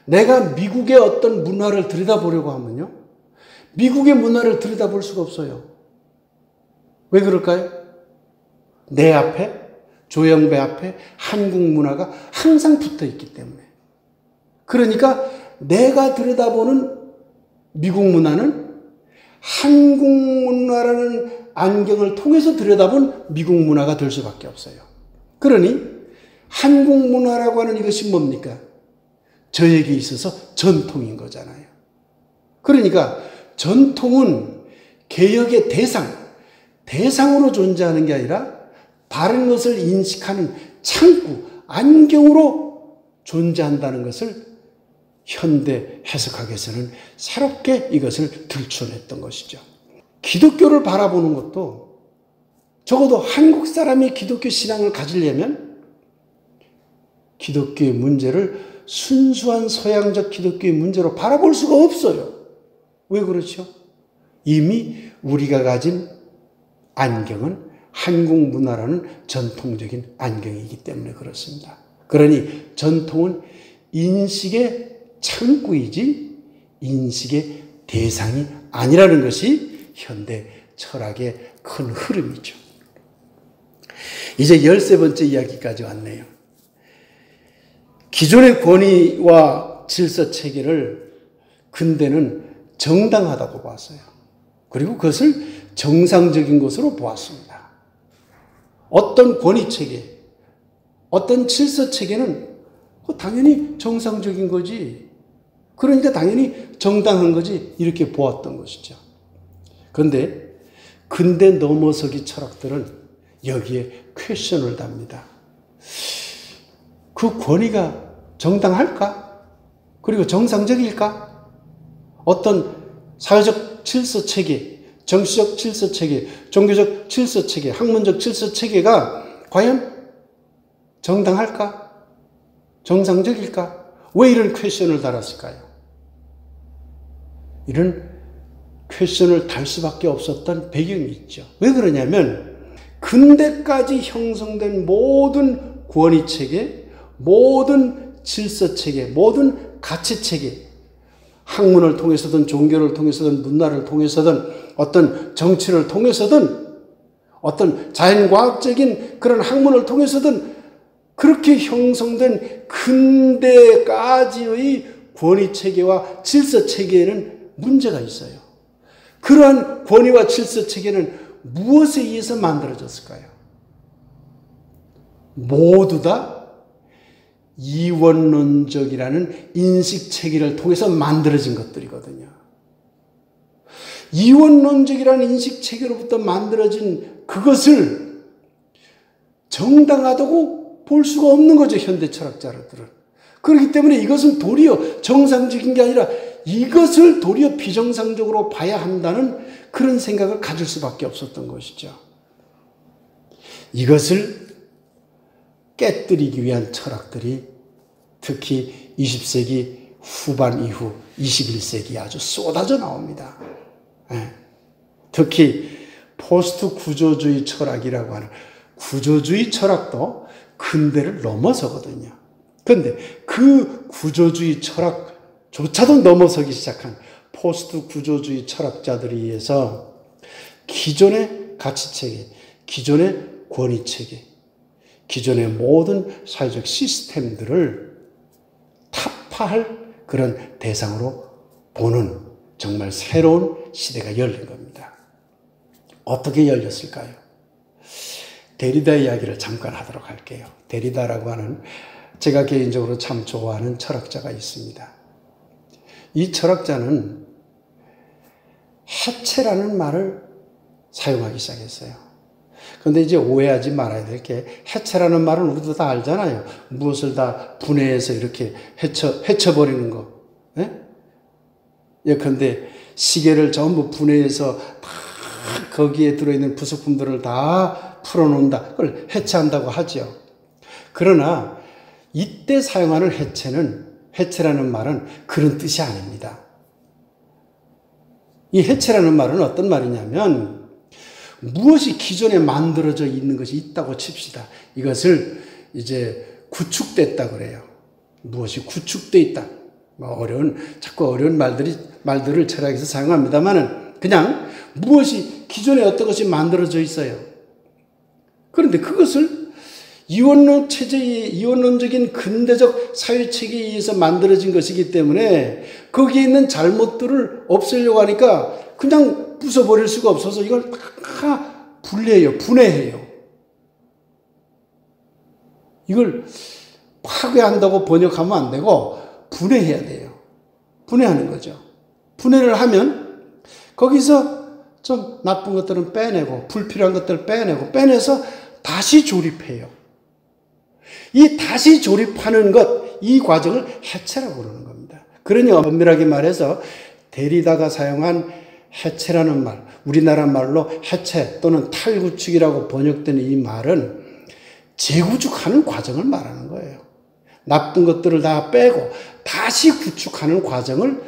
내가 미국의 어떤 문화를 들여다보려고 하면요, 미국의 문화를 들여다볼 수가 없어요. 왜 그럴까요? 내 앞에, 조영배 앞에 한국 문화가 항상 붙어 있기 때문에. 그러니까 내가 들여다보는 미국 문화는 한국 문화라는 안경을 통해서 들여다본 미국 문화가 될 수밖에 없어요. 그러니 한국 문화라고 하는 이것이 뭡니까? 저에게 있어서 전통인 거잖아요. 그러니까 전통은 개혁의 대상으로 존재하는 게 아니라 다른 것을 인식하는 창구, 안경으로 존재한다는 것을 현대 해석학에서는 새롭게 이것을 들춰냈던 것이죠. 기독교를 바라보는 것도 적어도 한국 사람이 기독교 신앙을 가지려면 기독교의 문제를 순수한 서양적 기독교의 문제로 바라볼 수가 없어요. 왜 그렇죠? 이미 우리가 가진 안경은 한국 문화라는 전통적인 안경이기 때문에 그렇습니다. 그러니 전통은 인식의 창구이지 인식의 대상이 아니라는 것이 현대 철학의 큰 흐름이죠. 이제 13번째 이야기까지 왔네요. 기존의 권위와 질서 체계를 근대는 정당하다고 봤어요. 그리고 그것을 정상적인 것으로 보았습니다. 어떤 권위 체계, 어떤 질서 체계는 당연히 정상적인 거지. 그러니까 당연히 정당한 거지. 이렇게 보았던 것이죠. 그런데 근대 넘어서기 철학들은 여기에 퀘션을 답니다. 그 권위가 정당할까? 그리고 정상적일까? 어떤 사회적 질서 체계, 정치적 질서 체계, 종교적 질서 체계, 학문적 질서 체계가 과연 정당할까? 정상적일까? 왜 이런 퀘션을 달았을까요? 이런 퀘션을 달 수밖에 없었던 배경이 있죠. 왜 그러냐면 근대까지 형성된 모든 권위체계, 모든 질서체계, 모든 가치체계, 학문을 통해서든 종교를 통해서든 문화를 통해서든 어떤 정치를 통해서든 어떤 자연과학적인 그런 학문을 통해서든 그렇게 형성된 근대까지의 권위체계와 질서체계에는 문제가 있어요. 그러한 권위와 질서체계는 무엇에 의해서 만들어졌을까요? 모두 다 이원론적이라는 인식체계를 통해서 만들어진 것들이거든요. 이원론적이라는 인식체계로부터 만들어진 그것을 정당하다고 볼 수가 없는 거죠, 현대 철학자들은. 그렇기 때문에 이것은 도리어 정상적인 게 아니라 이것을 도리어 비정상적으로 봐야 한다는 그런 생각을 가질 수밖에 없었던 것이죠. 이것을 깨뜨리기 위한 철학들이 특히 20세기 후반 이후 21세기에 아주 쏟아져 나옵니다. 특히 포스트 구조주의 철학이라고 하는 구조주의 철학도 근대를 넘어서거든요. 그런데 그 구조주의 철학조차도 넘어서기 시작한 포스트 구조주의 철학자들에 의해서 기존의 가치체계, 기존의 권위체계, 기존의 모든 사회적 시스템들을 타파할 그런 대상으로 보는 정말 새로운 시대가 열린 겁니다. 어떻게 열렸을까요? 데리다 이야기를 잠깐 하도록 할게요. 데리다라고 하는 제가 개인적으로 참 좋아하는 철학자가 있습니다. 이 철학자는 해체라는 말을 사용하기 시작했어요. 그런데 이제 오해하지 말아야 될 게 해체라는 말은 우리도 다 알잖아요. 무엇을 다 분해해서 이렇게 해쳐버리는 거. 예컨대 시계를 전부 분해해서 다 거기에 들어있는 부속품들을 다 풀어놓는다. 그걸 해체한다고 하죠. 그러나 이때 사용하는 해체라는 말은 그런 뜻이 아닙니다. 이 해체라는 말은 어떤 말이냐면 무엇이 기존에 만들어져 있는 것이 있다고 칩시다. 이것을 이제 구축됐다 그래요. 무엇이 구축돼 있다. 자꾸 어려운 말들을 철학에서 사용합니다만은 그냥 무엇이 기존에 어떤 것이 만들어져 있어요. 그런데 그것을 이원론적인 근대적 사회체계에 의해서 만들어진 것이기 때문에 거기에 있는 잘못들을 없애려고 하니까 그냥 부숴버릴 수가 없어서 이걸 다 분해해요. 이걸 파괴한다고 번역하면 안 되고 분해해야 돼요. 분해하는 거죠. 분해를 하면 거기서 좀 나쁜 것들은 빼내고 불필요한 것들을 빼내서 다시 조립해요. 이 다시 조립하는 것, 이 과정을 해체라고 그러는 겁니다. 그러니 엄밀하게 말해서 데리다가 사용한 해체라는 말, 우리나라 말로 해체 또는 탈구축이라고 번역되는 이 말은 재구축하는 과정을 말하는 거예요. 나쁜 것들을 다 빼고 다시 구축하는 과정을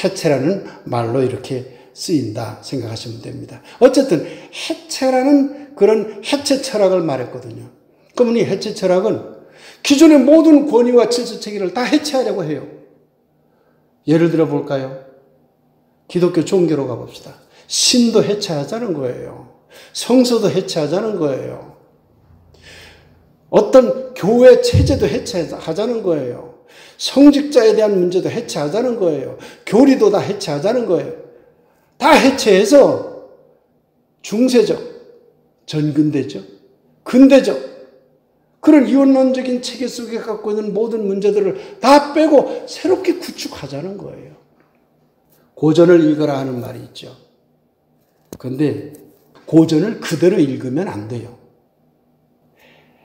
해체라는 말로 이렇게 쓰인다 생각하시면 됩니다. 어쨌든 해체라는 그런 해체 철학을 말했거든요. 그러면 이 해체 철학은 기존의 모든 권위와 질서체계를 다 해체하려고 해요. 예를 들어 볼까요? 기독교 종교로 가봅시다. 신도 해체하자는 거예요. 성서도 해체하자는 거예요. 어떤 교회 체제도 해체하자는 거예요. 성직자에 대한 문제도 해체하자는 거예요. 교리도 다 해체하자는 거예요. 다 해체해서 중세적, 전근대적, 근대적 그런 이원론적인 체계 속에 갖고 있는 모든 문제들을 다 빼고 새롭게 구축하자는 거예요. 고전을 읽어라 하는 말이 있죠. 그런데 고전을 그대로 읽으면 안 돼요.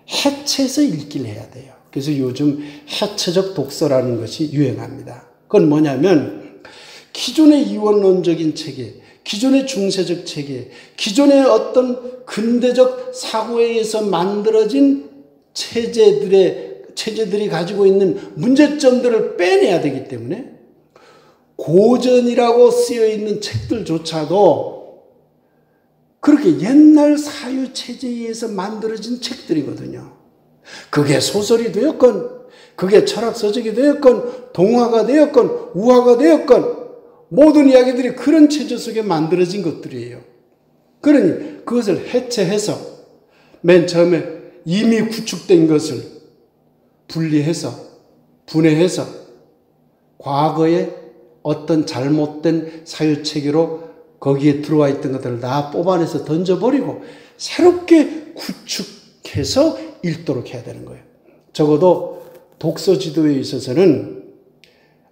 해체해서 읽기를 해야 돼요. 그래서 요즘 해체적 독서라는 것이 유행합니다. 그건 뭐냐면 기존의 이원론적인 체계, 기존의 중세적 체계, 기존의 어떤 근대적 사고에 의해서 만들어진 체제들이 가지고 있는 문제점들을 빼내야 되기 때문에 고전이라고 쓰여 있는 책들조차도 그렇게 옛날 사유체제에 의해서 만들어진 책들이거든요. 그게 소설이 되었건, 그게 철학서적이 되었건, 동화가 되었건, 우화가 되었건, 모든 이야기들이 그런 체제 속에 만들어진 것들이에요. 그러니 그것을 해체해서 맨 처음에 이미 구축된 것을 분리해서, 분해해서 과거에 어떤 잘못된 사유체계로 거기에 들어와 있던 것들을 다 뽑아내서 던져버리고 새롭게 구축해서 읽도록 해야 되는 거예요. 적어도 독서 지도에 있어서는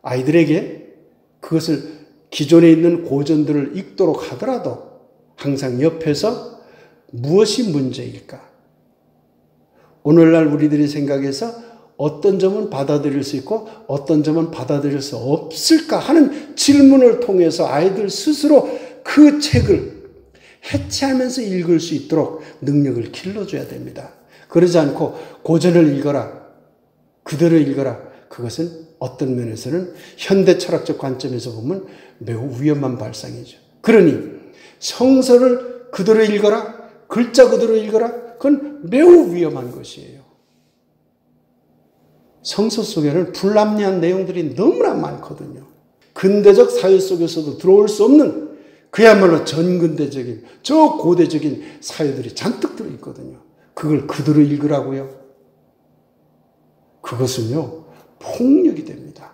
아이들에게 그것을 기존에 있는 고전들을 읽도록 하더라도 항상 옆에서 무엇이 문제일까? 오늘날 우리들이 생각해서 어떤 점은 받아들일 수 있고 어떤 점은 받아들일 수 없을까 하는 질문을 통해서 아이들 스스로 그 책을 해체하면서 읽을 수 있도록 능력을 길러줘야 됩니다. 그러지 않고 고전을 읽어라, 그대로 읽어라. 그것은 어떤 면에서는 현대 철학적 관점에서 보면 매우 위험한 발상이죠. 그러니 성서를 그대로 읽어라, 글자 그대로 읽어라. 그건 매우 위험한 것이에요. 성서 속에는 불합리한 내용들이 너무나 많거든요. 근대적 사회 속에서도 들어올 수 없는 그야말로 전근대적인 저 고대적인 사회들이 잔뜩 들어있거든요. 그걸 그대로 읽으라고요? 그것은요 폭력이 됩니다.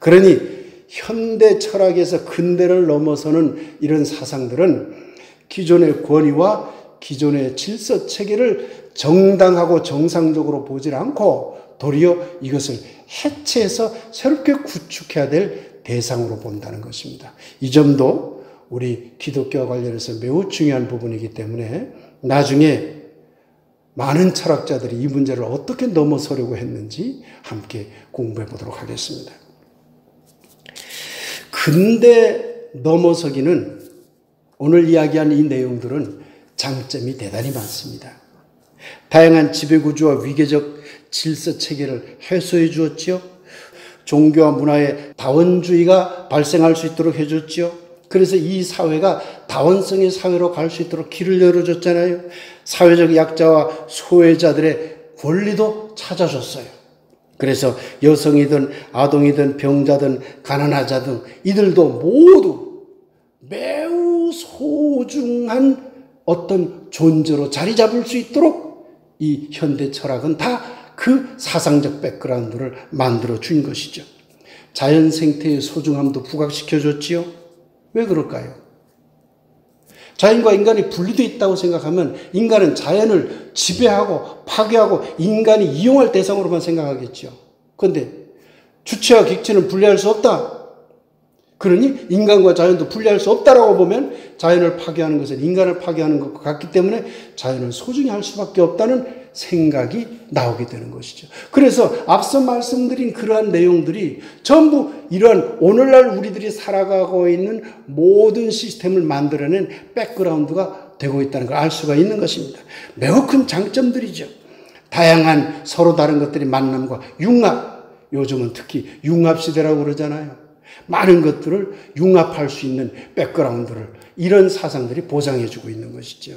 그러니 현대 철학에서 근대를 넘어서는 이런 사상들은 기존의 권위와 기존의 질서 체계를 정당하고 정상적으로 보질 않고 도리어 이것을 해체해서 새롭게 구축해야 될 대상으로 본다는 것입니다. 이 점도 우리 기독교와 관련해서 매우 중요한 부분이기 때문에 나중에 많은 철학자들이 이 문제를 어떻게 넘어서려고 했는지 함께 공부해 보도록 하겠습니다. 근대 넘어서기는 오늘 이야기한 이 내용들은 장점이 대단히 많습니다. 다양한 지배구조와 위계적 질서 체계를 해소해 주었지요. 종교와 문화의 다원주의가 발생할 수 있도록 해줬지요. 그래서 이 사회가 다원성의 사회로 갈 수 있도록 길을 열어줬잖아요. 사회적 약자와 소외자들의 권리도 찾아줬어요. 그래서 여성이든 아동이든 병자든 가난하자 등 이들도 모두 매우 소중한 어떤 존재로 자리 잡을 수 있도록 이 현대 철학은 다 그 사상적 백그라운드를 만들어 준 것이죠. 자연 생태의 소중함도 부각시켜 줬지요. 왜 그럴까요? 자연과 인간이 분리되어 있다고 생각하면 인간은 자연을 지배하고 파괴하고 인간이 이용할 대상으로만 생각하겠죠. 그런데 주체와 객체는 분리할 수 없다. 그러니 인간과 자연도 분리할 수 없다라고 보면 자연을 파괴하는 것은 인간을 파괴하는 것과 같기 때문에 자연을 소중히 할 수밖에 없다는 생각이 나오게 되는 것이죠. 그래서 앞서 말씀드린 그러한 내용들이 전부 이러한 오늘날 우리들이 살아가고 있는 모든 시스템을 만들어낸 백그라운드가 되고 있다는 걸 알 수가 있는 것입니다. 매우 큰 장점들이죠. 다양한 서로 다른 것들이 만남과 융합, 요즘은 특히 융합시대라고 그러잖아요. 많은 것들을 융합할 수 있는 백그라운드를 이런 사상들이 보장해주고 있는 것이죠.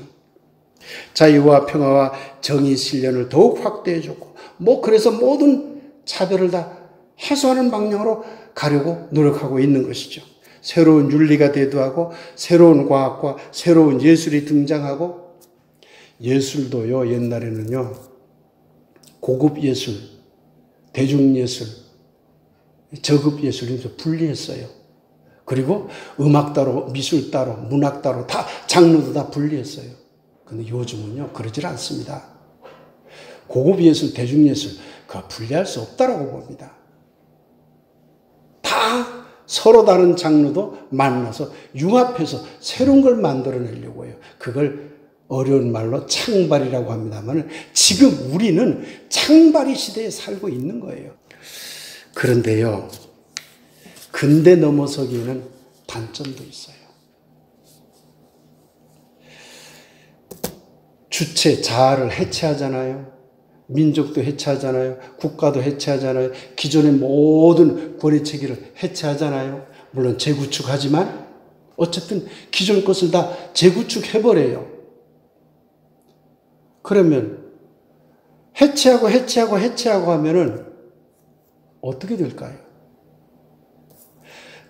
자유와 평화와 정의 실현을 더욱 확대해주고 그래서 모든 차별을 다 해소하는 방향으로 가려고 노력하고 있는 것이죠. 새로운 윤리가 대두하고 새로운 과학과 새로운 예술이 등장하고 예술도요, 옛날에는요, 고급 예술, 대중 예술, 저급 예술이 분리했어요. 그리고 음악 따로, 미술 따로, 문학 따로 다 장르도 다 분리했어요. 근데 요즘은요, 그러질 않습니다. 고급 예술, 대중 예술, 그거 분리할 수 없다라고 봅니다. 다 서로 다른 장르도 만나서 융합해서 새로운 걸 만들어내려고 해요. 그걸 어려운 말로 창발이라고 합니다만 지금 우리는 창발이 시대에 살고 있는 거예요. 그런데요, 근대 넘어서기에는 단점도 있어요. 주체, 자아를 해체하잖아요. 민족도 해체하잖아요. 국가도 해체하잖아요. 기존의 모든 권위체계를 해체하잖아요. 물론 재구축하지만 어쨌든 기존 것을 다 재구축해버려요. 그러면 해체하고 하면은 어떻게 될까요?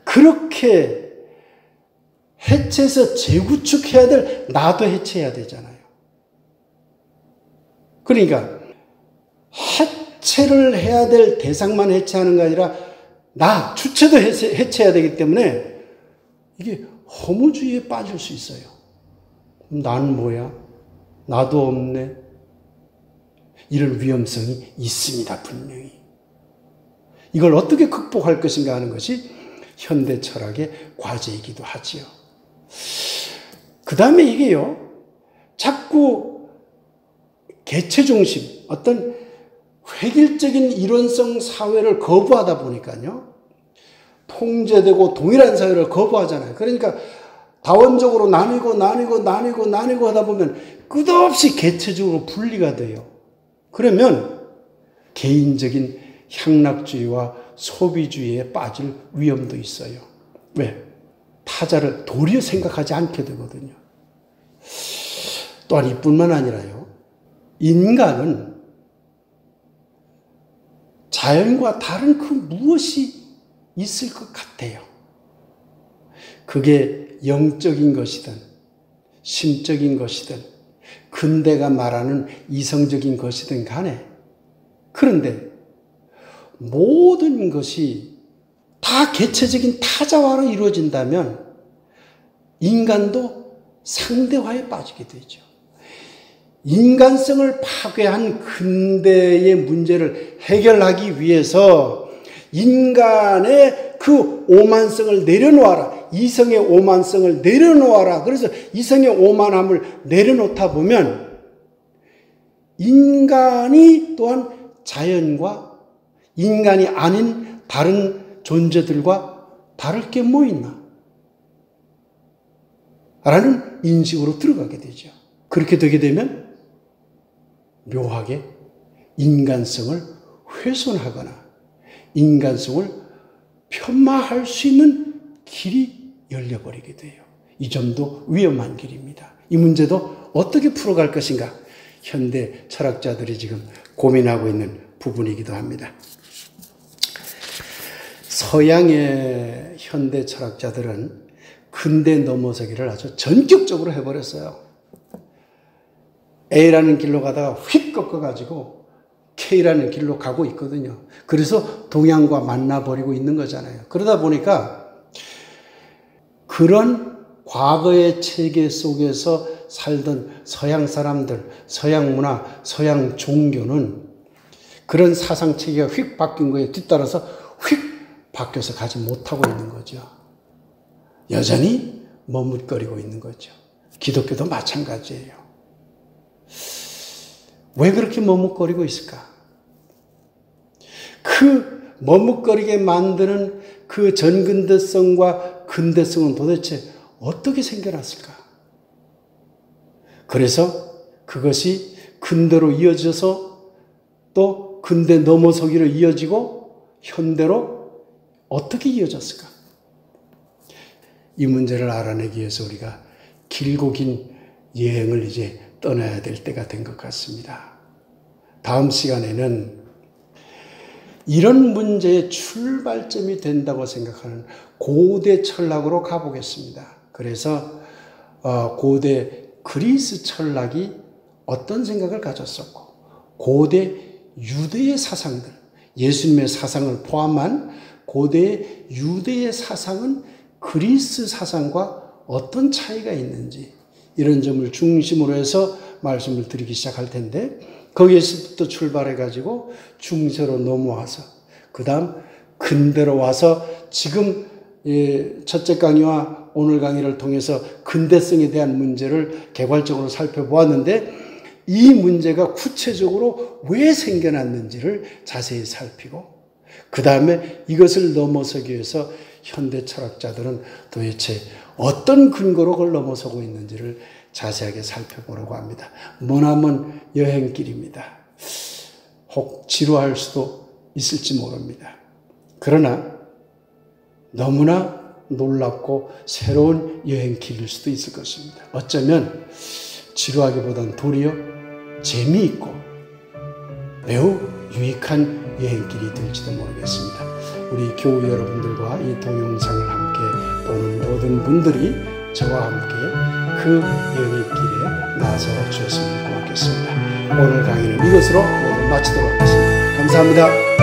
그렇게 해체해서 재구축해야 될 나도 해체해야 되잖아요. 그러니까 해체를 해야 될 대상만 해체하는 게 아니라 나 주체도 해체해야 되기 때문에 이게 허무주의에 빠질 수 있어요. 난 뭐야? 나도 없네. 이런 위험성이 있습니다, 분명히. 이걸 어떻게 극복할 것인가 하는 것이 현대 철학의 과제이기도 하지요. 그 다음에 이게요, 자꾸 개체 중심, 어떤 획일적인 이론성 사회를 거부하다 보니까요, 통제되고 동일한 사회를 거부하잖아요. 그러니까 다원적으로 나뉘고 하다 보면 끝없이 개체적으로 분리가 돼요. 그러면 개인적인 향락주의와 소비주의에 빠질 위험도 있어요. 왜? 타자를 도리어 생각하지 않게 되거든요. 또한 이뿐만 아니라요, 인간은 자연과 다른 그 무엇이 있을 것 같아요. 그게 영적인 것이든 심적인 것이든 근대가 말하는 이성적인 것이든 간에, 그런데 모든 것이 다 개체적인 타자화로 이루어진다면 인간도 상대화에 빠지게 되죠. 인간성을 파괴한 근대의 문제를 해결하기 위해서 인간의 그 오만성을 내려놓아라. 이성의 오만성을 내려놓아라. 그래서 이성의 오만함을 내려놓다 보면 인간이 또한 자연과 인간이 아닌 다른 존재들과 다를 게 뭐 있나? 라는 인식으로 들어가게 되죠. 그렇게 되게 되면 묘하게 인간성을 훼손하거나 인간성을 폄하할 수 있는 길이 열려버리게 돼요. 이 점도 위험한 길입니다. 이 문제도 어떻게 풀어갈 것인가? 현대 철학자들이 지금 고민하고 있는 부분이기도 합니다. 서양의 현대 철학자들은 근대 넘어서기를 아주 전격적으로 해버렸어요. A라는 길로 가다가 휙 꺾어가지고 K라는 길로 가고 있거든요. 그래서 동양과 만나버리고 있는 거잖아요. 그러다 보니까 그런 과거의 체계 속에서 살던 서양 사람들, 서양 문화, 서양 종교는 그런 사상 체계가 휙 바뀐 거에 뒤따라서 휙 바뀌어서 가지 못하고 있는 거죠. 여전히 머뭇거리고 있는 거죠. 기독교도 마찬가지예요. 왜 그렇게 머뭇거리고 있을까? 그 머뭇거리게 만드는 그 전근대성과 근대성은 도대체 어떻게 생겨났을까? 그래서 그것이 근대로 이어져서 또 근대 넘어서기로 이어지고 현대로 어떻게 이어졌을까? 이 문제를 알아내기 위해서 우리가 길고 긴 여행을 이제 떠나야 될 때가 된 것 같습니다. 다음 시간에는 이런 문제의 출발점이 된다고 생각하는 고대 철학으로 가보겠습니다. 그래서 고대 그리스 철학이 어떤 생각을 가졌었고 고대 유대의 사상들, 예수님의 사상을 포함한 고대 유대의 사상은 그리스 사상과 어떤 차이가 있는지 이런 점을 중심으로 해서 말씀을 드리기 시작할 텐데 거기에서부터 출발해가지고 중세로 넘어와서 그 다음 근대로 와서 지금 첫째 강의와 오늘 강의를 통해서 근대성에 대한 문제를 개괄적으로 살펴보았는데 이 문제가 구체적으로 왜 생겨났는지를 자세히 살피고 그 다음에 이것을 넘어서기 위해서 현대 철학자들은 도대체 어떤 근거로 그걸 넘어서고 있는지를 자세하게 살펴보려고 합니다. 머나먼 여행길입니다. 혹 지루할 수도 있을지 모릅니다. 그러나 너무나 놀랍고 새로운 여행길일 수도 있을 것입니다. 어쩌면 지루하기보단 도리어 재미있고 매우 유익한 여행길이 될지도 모르겠습니다. 우리 교우 여러분들과 이 동영상을 함께 보는 모든 분들이 저와 함께 그 여행의 길에 나서어 주셨으면 고맙겠습니다. 오늘 강의는 이것으로 모두 마치도록 하겠습니다. 감사합니다.